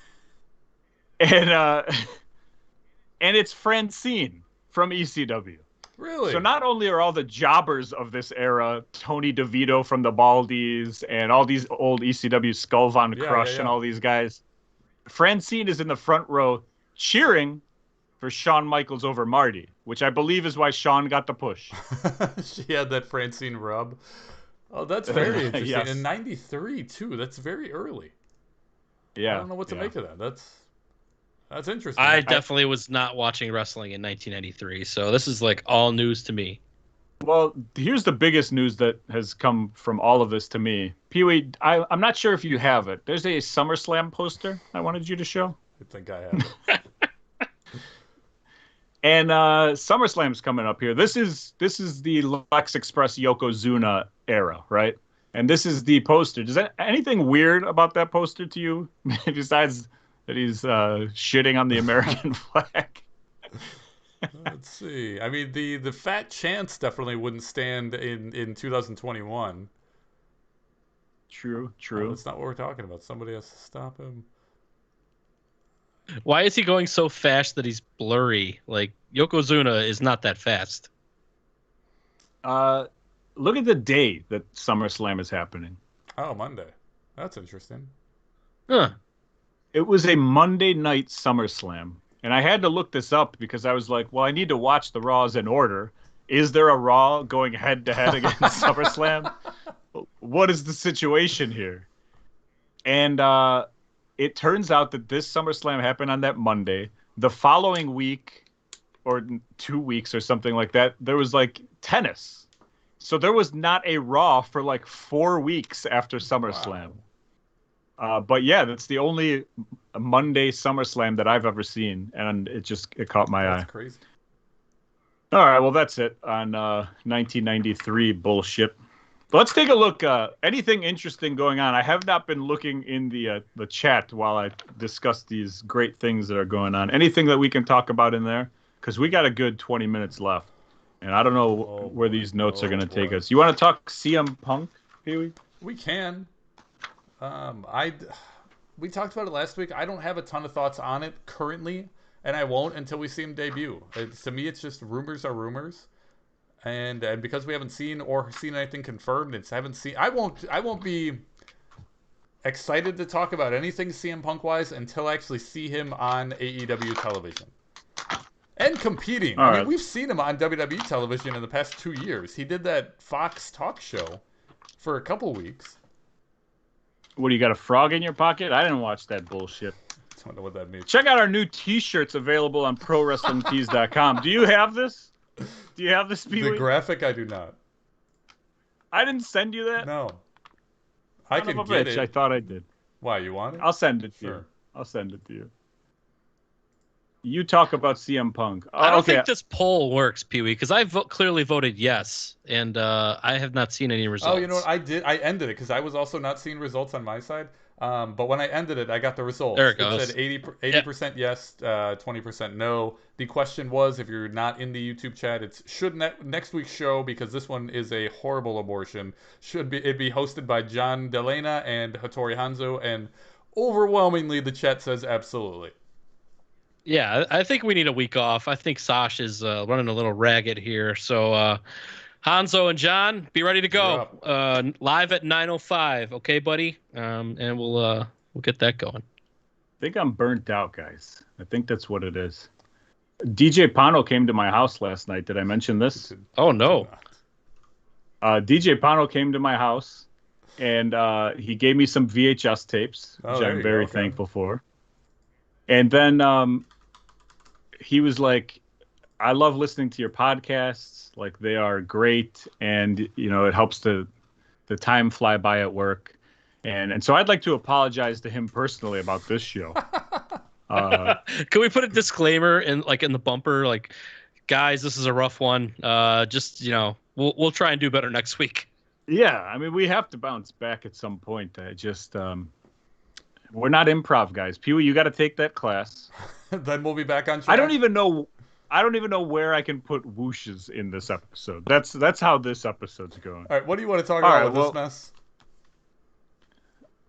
And it's Francine from ECW. Really? So not only are all the jobbers of this era, Tony DeVito from the Baldies and all these old ECW Skull Von Crush and all these guys, Francine is in the front row cheering for Shawn Michaels over Marty, which I believe is why Shawn got the push. She had that Francine rub. Oh, that's very interesting. Yes. In '93 too. That's very early. Yeah. I don't know what to make of that. That's interesting. I definitely was not watching wrestling in 1993, so this is like all news to me. Well, here's the biggest news that has come from all of this to me. Peewee, I'm not sure if you have it. There's a SummerSlam poster I wanted you to show. I think I have it. And SummerSlam's coming up here. This is the Lex Express Yokozuna era, right? And this is the poster. Does that anything weird about that poster to you besides that he's shitting on the American flag? Let's see. I mean, the fat chance definitely wouldn't stand in 2021. True. That's not what we're talking about. Somebody has to stop him. Why is he going so fast that he's blurry? Like, Yokozuna is not that fast. Look at the day that SummerSlam is happening. Oh, Monday. That's interesting. Huh. It was a Monday night SummerSlam. And I had to look this up because I was like, well, I need to watch the Raws in order. Is there a Raw going head-to-head against SummerSlam? What is the situation here? And it turns out that this SummerSlam happened on that Monday. The following week, or 2 weeks or something like that, there was like tennis. So there was not a Raw for like 4 weeks after SummerSlam. Wow. But yeah, that's the only Monday SummerSlam that I've ever seen, and it caught my eye. That's crazy. All right, well that's it on 1993 bullshit. But let's take a look. Anything interesting going on? I have not been looking in the chat while I discuss these great things that are going on. Anything that we can talk about in there? Because we got a good 20 minutes left, and I don't know where these notes are going to take us. You want to talk CM Punk, Peewee? We can. We talked about it last week. I don't have a ton of thoughts on it currently, and I won't until we see him debut. To me, it's just rumors are rumors, and because we haven't seen anything confirmed, I won't be excited to talk about anything CM Punk wise until I actually see him on AEW television and competing. I mean, we've seen him on WWE television in the past 2 years. He did that Fox talk show For a couple weeks. What, do you got a frog in your pocket? I didn't watch that bullshit. Don't know what that means. Check out our new T-shirts available on ProWrestlingTees.com. Do you have this? Do you have this, Peewee? The graphic, I do not. I didn't send you that? No. I Son can of a get bitch, it. I thought I did. Why, you want it? I'll send it to you. I'll send it to you. You talk about CM Punk. I don't think this poll works, Peewee, because I clearly voted yes, and I have not seen any results. Oh, you know what? I did. I ended it because I was also not seeing results on my side. But when I ended it, I got the results. There it goes. It said 80% yes, 20% no. The question was, if you're not in the YouTube chat, it's should next week's show, because this one is a horrible abortion, should it be hosted by John Delena and Hattori Hanzo? And overwhelmingly, the chat says absolutely. Yeah, I think we need a week off. I think Sasha is running a little ragged here. So Hanzo and John, be ready to go. Live at 9:05. Okay, buddy. And we'll get that going. I think I'm burnt out, guys. I think that's what it is. DJ Pano came to my house last night. Did I mention this? Oh, no. DJ Pano came to my house, and he gave me some VHS tapes, which I'm very thankful for. And then he was like, I love listening to your podcasts. Like, they are great, and, you know, it helps the time fly by at work. And so I'd like to apologize to him personally about this show. Can we put a disclaimer in the bumper, like, guys, this is a rough one. Just, you know, we'll try and do better next week. Yeah, I mean, we have to bounce back at some point. I just we're not improv guys. Peewee, you got to take that class. Then we'll be back on track. I don't even know where I can put whooshes in this episode. That's how this episode's going. All right, what do you want to talk about with this mess?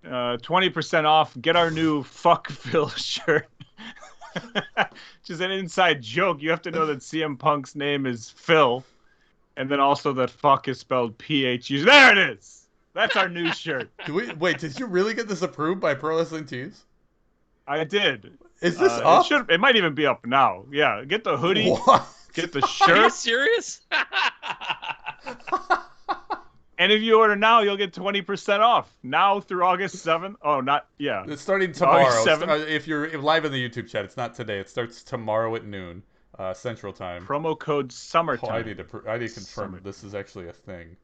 20% off. Get our new Fuck Phil shirt. Just an inside joke. You have to know that CM Punk's name is Phil, and then also that fuck is spelled PHU. There it is. That's our new shirt. Wait, did you really get this approved by Pro Wrestling Tees? I did. Is this up? It might even be up now. Yeah, get the hoodie. What? Get the shirt. Are you serious? And if you order now, you'll get 20% off. Now through August 7th. Oh, yeah. It's starting tomorrow. August If you're live in the YouTube chat, it's not today. It starts tomorrow at noon, Central Time. Promo code summertime. Oh, I need to confirm that this is actually a thing.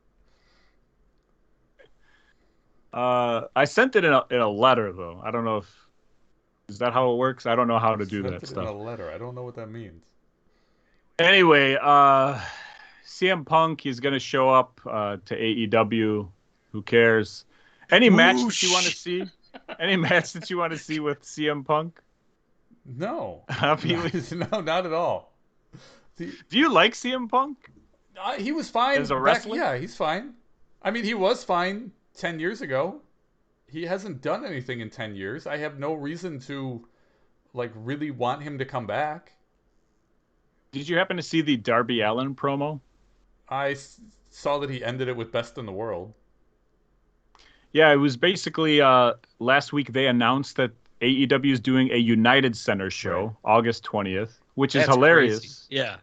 I sent it in a letter, though. I don't know is that how it works? I don't know how to do that stuff. In a letter. I don't know what that means. Anyway, CM Punk, he's going to show up to AEW. Who cares? Any match that you want to see? Any match that you want to see with CM Punk? No. No, not at all. Do you like CM Punk? He was fine. As a wrestler? Yeah, he's fine. I mean, he was fine 10 years ago. He hasn't done anything in 10 years. I have no reason to, really want him to come back. Did you happen to see the Darby Allin promo? I saw that he ended it with Best in the World. Yeah, it was basically last week they announced that AEW is doing a United Center show, August 20th, which is hilarious. Crazy. Yeah.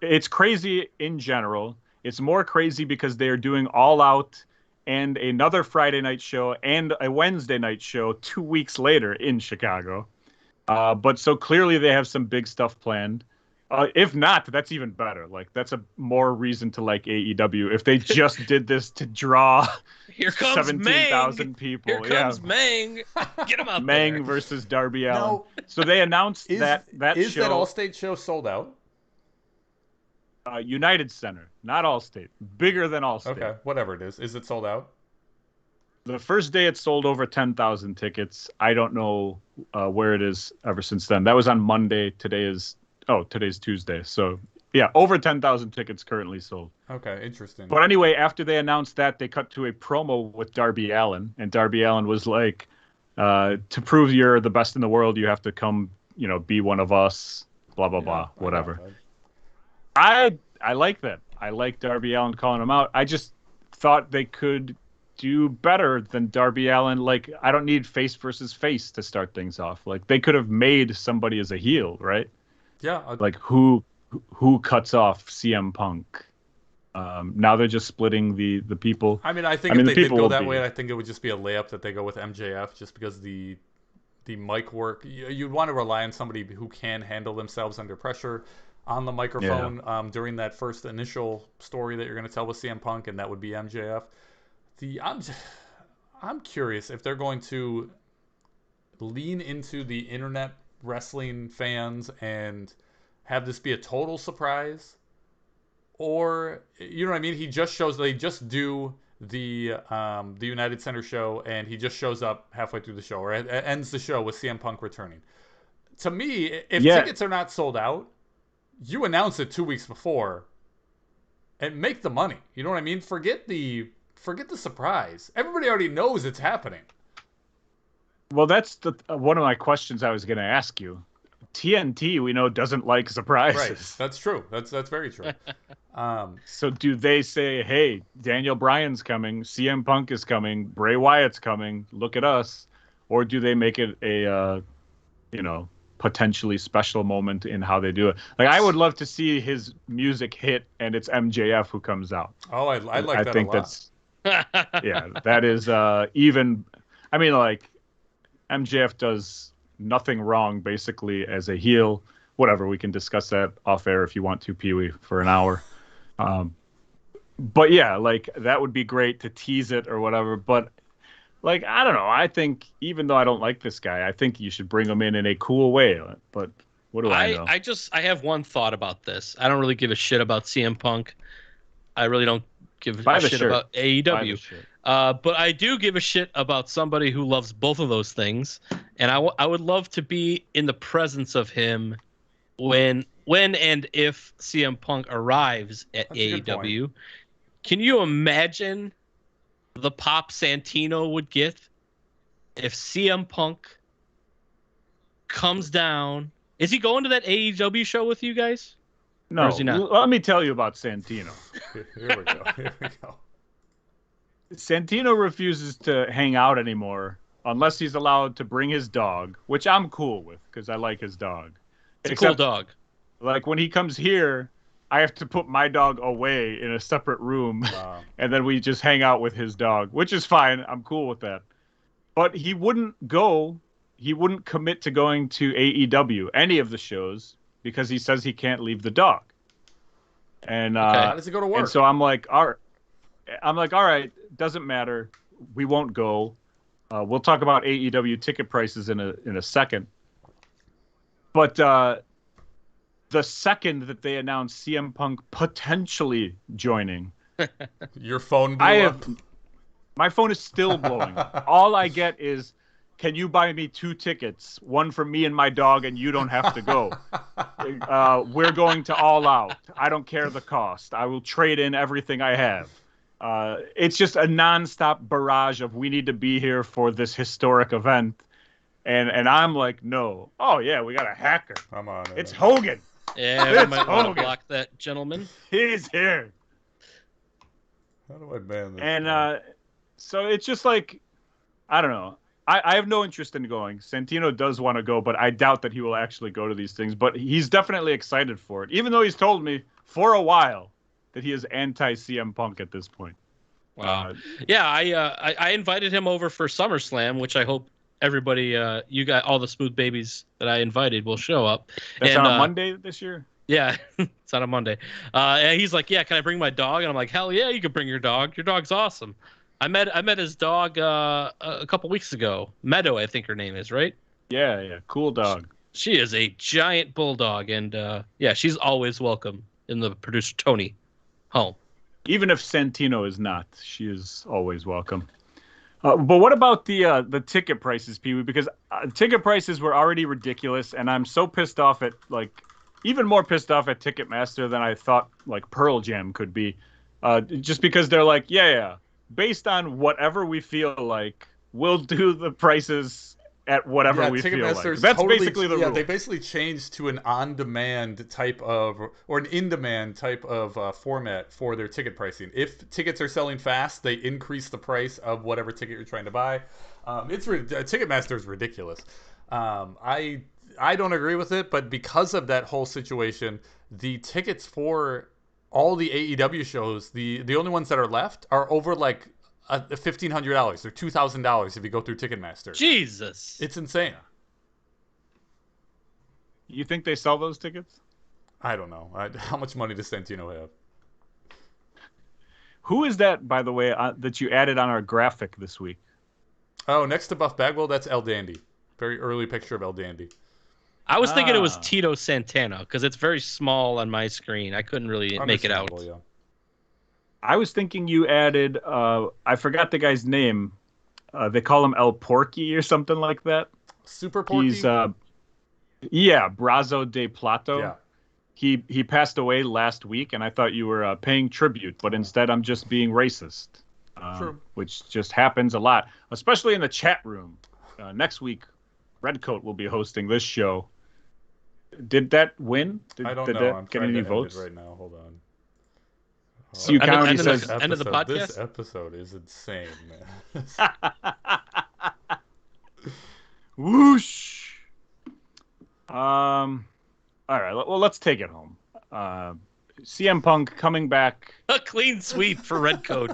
It's crazy in general. It's more crazy because they are doing All Out and another Friday night show and a Wednesday night show 2 weeks later in Chicago. But so clearly they have some big stuff planned. If not, that's even better. That's a more reason to like AEW. If they just did this to draw 17,000 people. Here comes Mang. Get him out Mang there. versus Darby Allin. So they announced that show. Is that All-State show sold out? United Center, not Allstate. Bigger than Allstate. Okay, whatever it is. Is it sold out? The first day it sold over 10,000 tickets. I don't know where it is ever since then. That was on Monday. Today's Tuesday. So, yeah, over 10,000 tickets currently sold. Okay, interesting. But anyway, after they announced that, they cut to a promo with Darby Allin. And Darby Allin was like, to prove you're the best in the world, you have to come, be one of us, blah, blah, blah, whatever. I like that. I like Darby Allin calling him out. I just thought they could do better than Darby Allin. I don't need face versus face to start things off. They could have made somebody as a heel, right? Yeah. Who cuts off CM Punk? Now they're just splitting the people. I mean, I think I mean, if the they did people go will that be- way, I think it would just be a layup that they go with MJF, just because the mic work. You'd want to rely on somebody who can handle themselves under pressure on the microphone during that first initial story that you're going to tell with CM Punk, and that would be MJF. I'm curious if they're going to lean into the internet wrestling fans and have this be a total surprise, or you know what I mean. They just do the United Center show, and he just shows up halfway through the show, or ends the show with CM Punk returning. To me, if tickets are not sold out, you announce it 2 weeks before and make the money. You know what I mean? Forget the surprise. Everybody already knows it's happening. Well, that's one of my questions I was going to ask you. TNT, we know, doesn't like surprises. Right. That's true. That's very true. So do they say, hey, Daniel Bryan's coming, CM Punk is coming, Bray Wyatt's coming, look at us? Or do they make it a, potentially special moment in how they do it? Like, I would love to see his music hit and it's MJF who comes out. Oh, I like that a lot. I think that's, that is even, I mean, like, MJF does nothing wrong, basically, as a heel. Whatever, we can discuss that off air if you want to, Peewee, for an hour. But yeah, like, that would be great to tease it or whatever. But, like, I don't know. I think, even though I don't like this guy, I think you should bring him in a cool way. But what do I know? I have one thought about this. I don't really give a shit about CM Punk. I really don't give a shit about AEW. But I do give a shit about somebody who loves both of those things, and I would love to be in the presence of him when and if CM Punk arrives at AEW. Can you imagine the pop Santino would get if CM Punk comes down? Is he going to that AEW show with you guys? No. Or is he not? Let me tell you about Santino. Here we go. Santino refuses to hang out anymore unless he's allowed to bring his dog, which I'm cool with because I like his dog. It's a cool dog. Like, when he comes here, I have to put my dog away in a separate room, and then we just hang out with his dog, which is fine. I'm cool with that. But he wouldn't commit to going to AEW, any of the shows, because he says he can't leave the dog. And how does he go to work? And so I'm like, all right, doesn't matter. We won't go. We'll talk about AEW ticket prices in a second. But the second that they announced CM Punk potentially joining, your phone blew up? My phone is still blowing. All I get is, can you buy me 2 tickets, one for me and my dog, and you don't have to go? We're going to All Out. I don't care the cost. I will trade in everything I have. It's just a nonstop barrage of, we need to be here for this historic event. And I'm like, no. Oh, yeah, we got a hacker. Come on. It's Hogan. Yeah, we might want to block that gentleman. He's here. How do I ban this? And so it's just like, I don't know. I have no interest in going. Santino does want to go, but I doubt that he will actually go to these things. But he's definitely excited for it, even though he's told me for a while that he is anti-CM Punk at this point. Wow. Yeah, I invited him over for SummerSlam, which I hope everybody, you got all the smooth babies that I invited will show up. That's on a Monday this year? Yeah, it's on a Monday. And he's like, yeah, can I bring my dog? And I'm like, hell yeah, you can bring your dog. Your dog's awesome. I met his dog a couple weeks ago. Meadow, I think her name is, right? Yeah, cool dog. She is a giant bulldog, and yeah, she's always welcome in the Producer Tony home. Even if Santino is not, she is always welcome. But what about the ticket prices, Peewee? Because ticket prices were already ridiculous, and I'm so pissed off at, like, even more pissed off at Ticketmaster than I thought, like, Pearl Jam could be. Just because they're like, yeah, based on whatever we feel like, we'll do the prices at whatever we feel like. That's basically the rule. Yeah, they basically changed to an on-demand type of, or an in-demand type of format for their ticket pricing. If tickets are selling fast, they increase the price of whatever ticket you're trying to buy. Ticketmaster is ridiculous. I don't agree with it, but because of that whole situation, the tickets for all the AEW shows, the only ones that are left are over like $1,500 or $2,000 if you go through Ticketmaster. Jesus. It's insane. You think they sell those tickets? I don't know. How much money does Santino have? Who is that, by the way, that you added on our graphic this week? Oh, next to Buff Bagwell, that's El Dandy. Very early picture of El Dandy. I was thinking it was Tito Santana because it's very small on my screen. I couldn't really make it out. Yeah. I was thinking you added, I forgot the guy's name. They call him El Porky or something like that. Super Porky? He's, Brazo de Plato. Yeah. He passed away last week, and I thought you were paying tribute, but instead I'm just being racist. True. Which just happens a lot, especially in the chat room. Next week, Redcoat will be hosting this show. Did that win? I don't did know. that I'm get trying any to votes? End it right now. Hold on. Sioux County says end of the podcast. This episode is insane, man. Whoosh. All right. Well, let's take it home. CM Punk coming back. A clean sweep for Redcoat.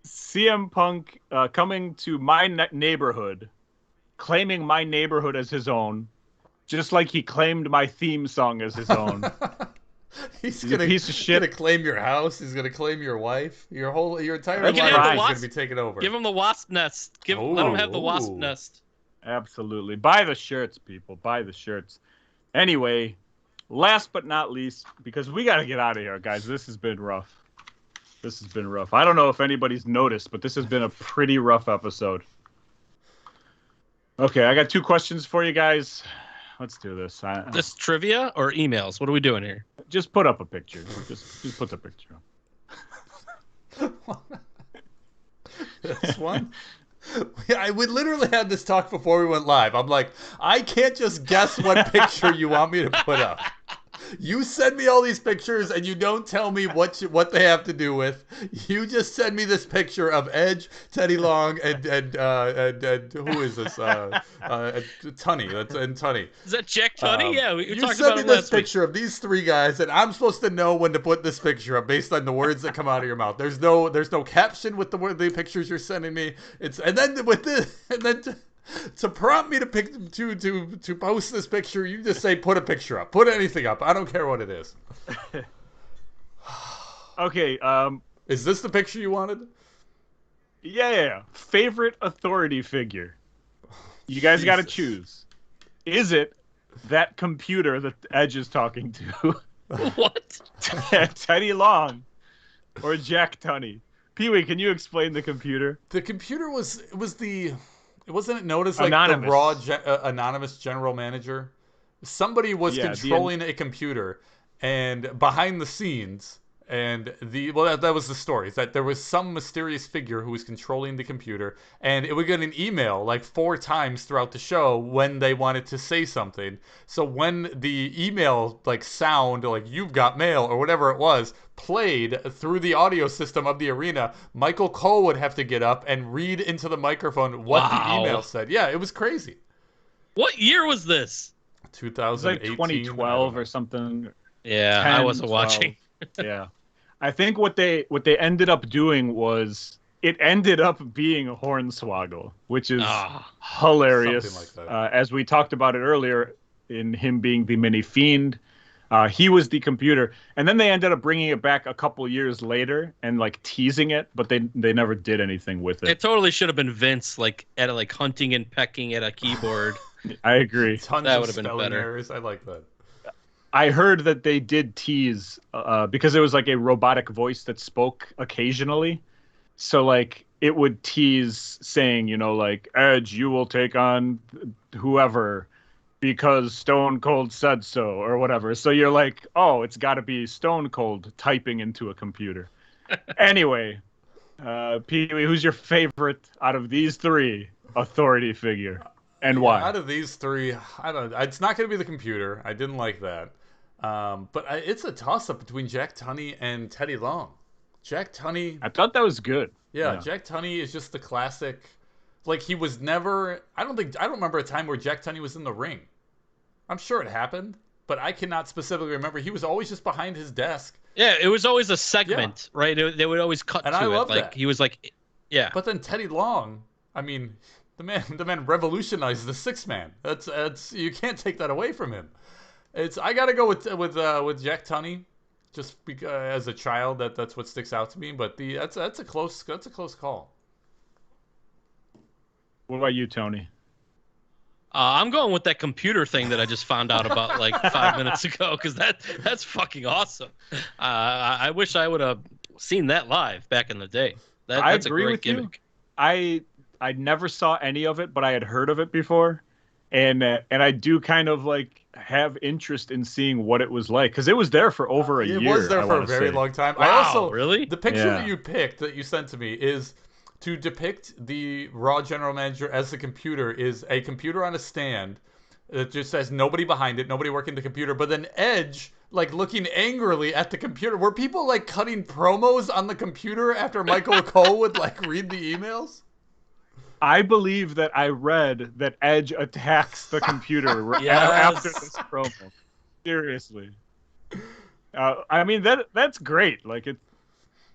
CM Punk coming to my neighborhood, claiming my neighborhood as his own, just like he claimed my theme song as his own. He's a piece of shit. Gonna claim your house. He's gonna claim your wife. Your entire life is gonna be taken over. Give him the wasp nest. Let him have the wasp nest. Absolutely. Buy the shirts, people. Buy the shirts. Anyway, last but not least, because we got to get out of here, guys. This has been rough. I don't know if anybody's noticed, but this has been a pretty rough episode. Okay, I got 2 questions for you guys. Let's do this. This trivia or emails? What are we doing here? Just put up a picture. Just put the picture up. This one? We literally had this talk before we went live. I'm like, I can't just guess what picture you want me to put up. You send me all these pictures and you don't tell me what they have to do with. You just send me this picture of Edge, Teddy Long, and who is this? Tunney. And Tunney. Is that Jack Tunney? Yeah, we you talked sent about me him this last week. picture of these 3 guys, and I'm supposed to know when to put this picture up based on the words that come out of your mouth. There's no caption with the pictures you're sending me. To prompt me to post this picture, you just say put a picture up. Put anything up. I don't care what it is. Okay. Is this the picture you wanted? Yeah. Favorite authority figure. You guys got to choose. Is it that computer that Edge is talking to? What? Teddy Long or Jack Tunney? Peewee, can you explain the computer? The computer wasn't it known as like anonymous. the raw anonymous general manager? Somebody was controlling a computer, and behind the scenes, and that was the story. Is that there was some mysterious figure who was controlling the computer, and it would get an email like 4 times throughout the show when they wanted to say something. So when the email sound "You've got mail" or whatever it was played through the audio system of the arena, Michael Cole would have to get up and read into the microphone what the email said. Yeah, it was crazy. What year was this? 2018. It was 2012 or something. Yeah, 10, I wasn't 12. watching. Yeah. I think what they ended up doing was it ended up being a Hornswoggle, which is hilarious. Something like that. As we talked about it earlier, in him being the mini fiend, he was the computer, and then they ended up bringing it back a couple years later and teasing it, but they never did anything with it. It totally should have been Vince, hunting and pecking at a keyboard. I agree. Tons That of would have been spelling better. errors. I like that. I heard that they did tease because it was a robotic voice that spoke occasionally. So it would tease saying, Edge, you will take on whoever because Stone Cold said so or whatever. So you're like, oh, it's got to be Stone Cold typing into a computer. Anyway, Peewee, who's your favorite out of these 3 authority figure and why? Out of these 3, I don't know. It's not going to be the computer. I didn't like that. But it's a toss-up between Jack Tunney and Teddy Long. Jack Tunney... I thought that was good. Yeah, Jack Tunney is just the classic... he was never... I don't remember a time where Jack Tunney was in the ring. I'm sure it happened, but I cannot specifically remember. He was always just behind his desk. Yeah, it was always a segment, right? They would always cut And to I it. love Like that. he was like, yeah. But then Teddy Long, I mean, the man revolutionized the six man. That's you can't take that away from him. I gotta go with Jack Tunney, just because as a child that's what sticks out to me. But that's a close call. What about you, Tony? I'm going with that computer thing that I just found out about like 5 minutes ago because that's fucking awesome. I wish I would have seen that live back in the day. That's agree a great with gimmick. you. I never saw any of it, but I had heard of it before, and I do kind of like have interest in seeing what it was like because it was there for over a year. It was there for a very long time. Wow, I also really? the picture that you picked that you sent to me is to depict the Raw general manager as the computer is a computer on a stand. It just says nobody behind it, nobody working the computer, but then Edge like looking angrily at the computer. Were people like cutting promos on the computer after Michael Cole would like read the emails? I believe that I read that Edge attacks the computer Yes. after this promo. Seriously. I mean that's great. Like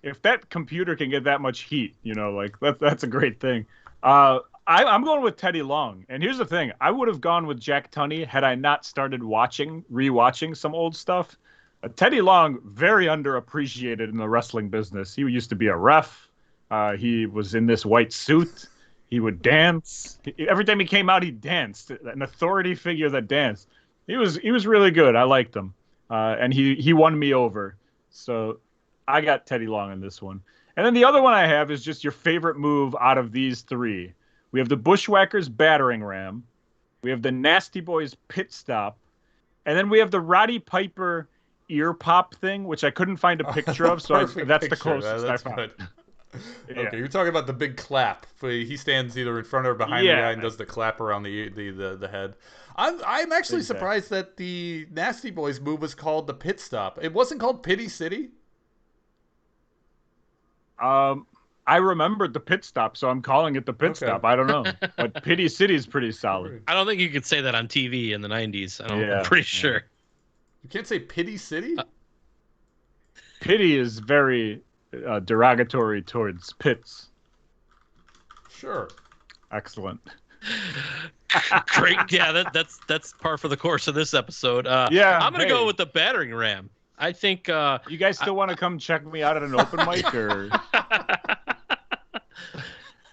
if that computer can get that much heat, like that's a great thing. I'm going with Teddy Long, and here's the thing: I would have gone with Jack Tunney had I not started rewatching some old stuff. Teddy Long, very underappreciated in the wrestling business. He used to be a ref. He was in this white suit. He would dance. Every time he came out, he danced. An authority figure that danced. He was really good. I liked him, and he won me over. So I got Teddy Long in this one. And then the other one I have is just your favorite move out of these three. We have the Bushwhackers battering ram. We have the Nasty Boys pit stop. And then we have the Roddy Piper ear pop thing, which I couldn't find a picture of. So that's the closest I found. Yeah. Okay, you're talking about the big clap. He stands either in front or behind the guy and does the clap around the head. I'm actually surprised that the Nasty Boys move was called the pit stop. It wasn't called Pity City. I remembered the pit stop, so I'm calling it the pit stop. I don't know, but Pity City is pretty solid. I don't think you could say that on TV in the 90s. I'm pretty sure. You can't say Pity City? Pity is very derogatory towards pits. Sure. Excellent. Great. Yeah, that's par for the course of this episode. I'm going to go with the battering ram. I think you guys still want to come check me out at an open mic, or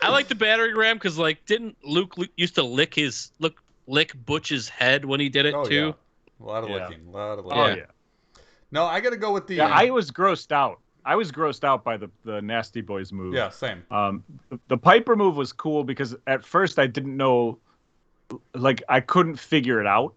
I like the battering ram because didn't Luke used to lick Butch's head when he did it too? Yeah. A lot of licking. Oh yeah. No, I got to go with the. Yeah, I was grossed out. I was grossed out by the Nasty Boys move. Yeah, same. The Piper move was cool because at first I didn't know, I couldn't figure it out.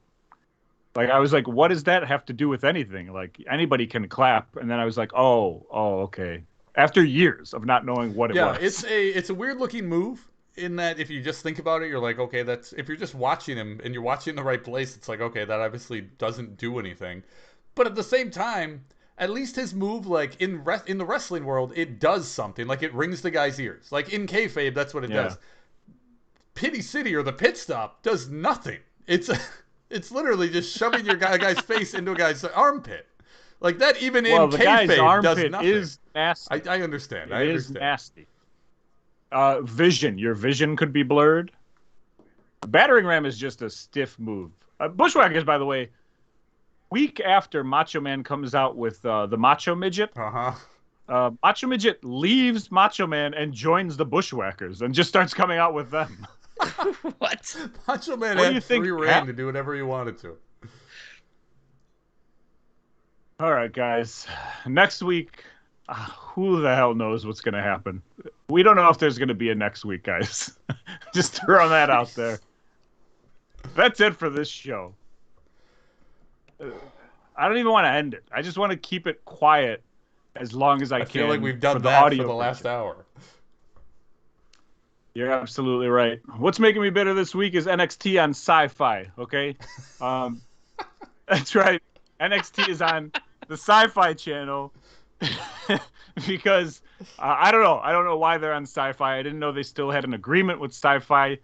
I was like, what does that have to do with anything? Anybody can clap. And then I was like, oh, okay. After years of not knowing what it was. Yeah, it's a weird looking move in that if you just think about it, you're like, okay, if you're just watching him and you're watching in the right place, it's like, okay, that obviously doesn't do anything. But at the same time, at least his move, in the wrestling world, it does something. It rings the guy's ears. In kayfabe, that's what it does. Pity City or the pit stop does nothing. It's literally just shoving your guy's face into a guy's armpit. That even in kayfabe does nothing. Is nasty. I understand. It is nasty. Vision. Your vision could be blurred. Battering ram is just a stiff move. Bushwhackers, by the way, week after Macho Man comes out with the Macho Midget, Macho Midget leaves Macho Man and joins the Bushwhackers and just starts coming out with them. What? Macho Man had free reign to do whatever he wanted to. All right, guys. Next week, who the hell knows what's going to happen? We don't know if there's going to be a next week, guys. Just throwing that out there. That's it for this show. I don't even want to end it. I just want to keep it quiet as long as I can. I feel like we've done that for the last hour. You're absolutely right. What's making me bitter this week is NXT on Sci-Fi, okay? That's right. NXT is on the Sci-Fi channel because I don't know. I don't know why they're on Sci-Fi. I didn't know they still had an agreement with Sci-Fi,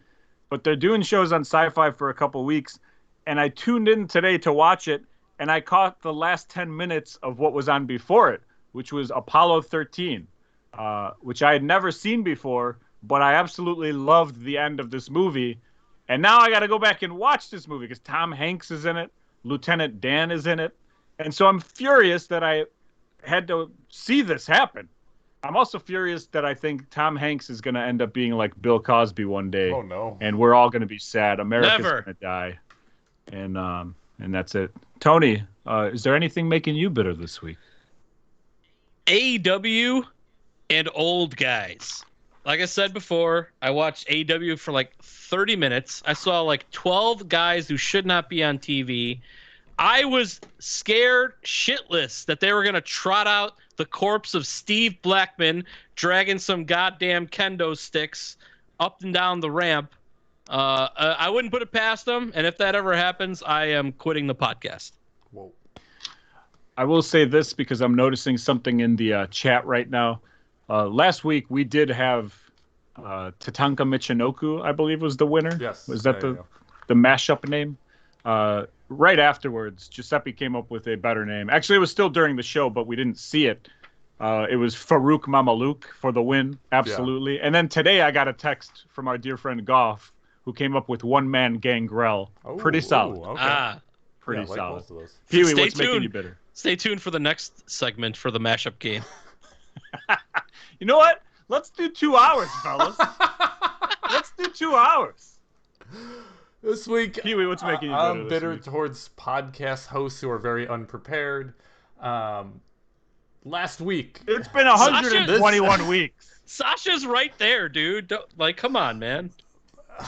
but they're doing shows on Sci-Fi for a couple weeks, and I tuned in today to watch it, and I caught the last 10 minutes of what was on before it, which was Apollo 13, which I had never seen before, but I absolutely loved the end of this movie. And now I got to go back and watch this movie because Tom Hanks is in it, Lieutenant Dan is in it, and so I'm furious that I had to see this happen. I'm also furious that I think Tom Hanks is going to end up being like Bill Cosby one day. Oh no! And we're all going to be sad. America's Never. going to die, and that's it. Tony, is there anything making you bitter this week? AEW and old guys. Like I said before, I watched AEW for like 30 minutes. I saw like 12 guys who should not be on TV. I was scared shitless that they were going to trot out the corpse of Steve Blackman dragging some goddamn kendo sticks up and down the ramp. I wouldn't put it past them, and if that ever happens, I am quitting the podcast. Whoa. I will say this because I'm noticing something in the chat right now. Last week, we did have Tatanka Michinoku, I believe, was the winner. Yes. Was that the mashup name? Right afterwards, Giuseppe came up with a better name. Actually, it was still during the show, but we didn't see it. It was Farouk Mamaluk for the win, absolutely. Yeah. And then today I got a text from our dear friend Goff, who came up with One Man Gangrel. Pretty solid. Okay. Pretty solid. Both of those. Peewee, what's making you bitter? Stay tuned for the next segment for the mashup game. You know what? Let's do 2 hours, fellas. Let's do 2 hours. This week, Peewee, what's making you bitter? I'm bitter towards podcast hosts who are very unprepared. Last week, it's been 121 weeks. Sasha's right there, dude. Come on, man.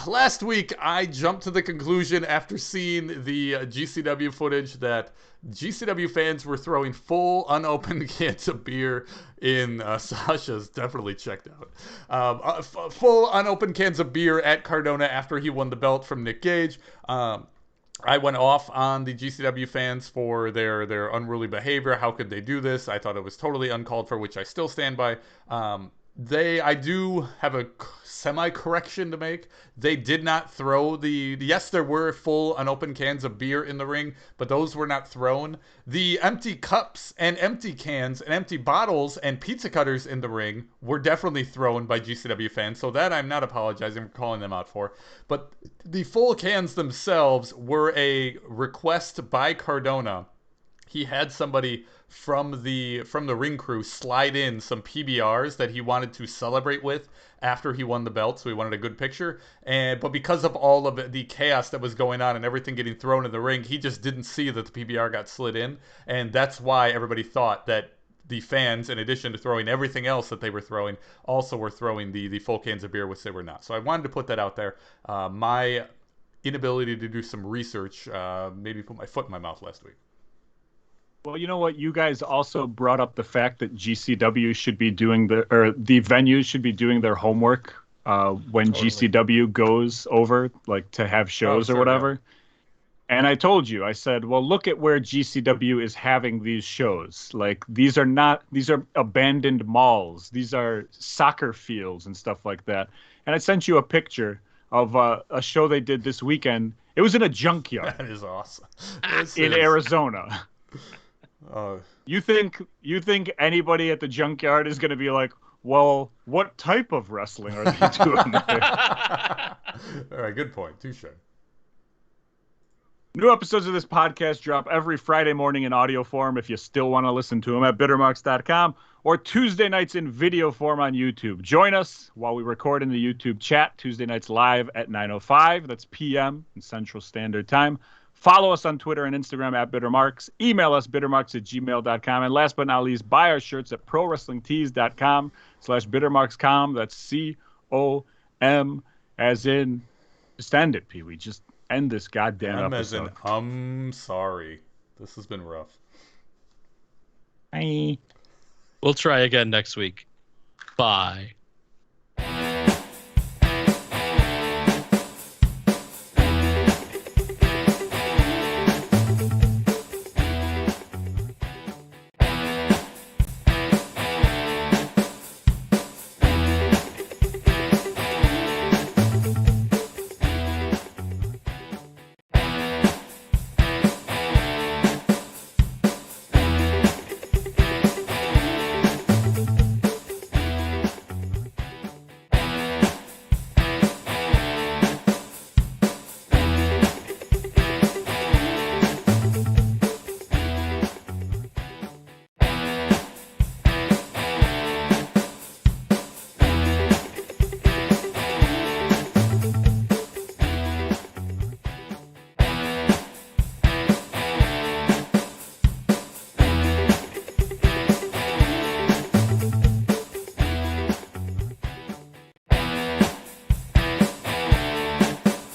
Last week, I jumped to the conclusion after seeing the GCW footage that GCW fans were throwing full unopened cans of beer in Sasha's definitely checked out. Full unopened cans of beer at Cardona after he won the belt from Nick Gage. I went off on the GCW fans for their unruly behavior. How could they do this? I thought it was totally uncalled for, which I still stand by. I do have a semi-correction to make. They did not throw yes, there were full unopened cans of beer in the ring, but those were not thrown. The empty cups and empty cans and empty bottles and pizza cutters in the ring were definitely thrown by GCW fans, so that I'm not apologizing for calling them out for. But the full cans themselves were a request by Cardona. He had somebody from the ring crew slide in some PBRs that he wanted to celebrate with after he won the belt, so he wanted a good picture. But because of all of the chaos that was going on and everything getting thrown in the ring, he just didn't see that the PBR got slid in, and that's why everybody thought that the fans, in addition to throwing everything else that they were throwing, also were throwing the full cans of beer, which they were not. So I wanted to put that out there. My inability to do some research made me put my foot in my mouth last week. Well, you know what? You guys also brought up the fact that GCW should be doing the venues should be doing their homework when GCW goes over, like to have shows or whatever. Yeah. And I told you, I said, well, look at where GCW is having these shows. Like these are abandoned malls. These are soccer fields and stuff like that. And I sent you a picture of a show they did this weekend. It was in a junkyard. That is awesome. In Arizona. You think anybody at the junkyard is going to be like, well, what type of wrestling are they doing there? All right, good point. Touche. New episodes of this podcast drop every Friday morning in audio form if you still want to listen to them at bittermarks.com or Tuesday nights in video form on YouTube. Join us while we record in the YouTube chat Tuesday nights live at 9:05. That's p.m. in Central Standard Time. Follow us on Twitter and Instagram at bittermarks. Email us bittermarks@gmail.com. And last but not least, buy our shirts at prowrestlingtees.com/bittermarkscom. That's COM as in just end it, Peewee. Just end this goddamn episode. As in, I'm sorry. This has been rough. Bye. We'll try again next week. Bye.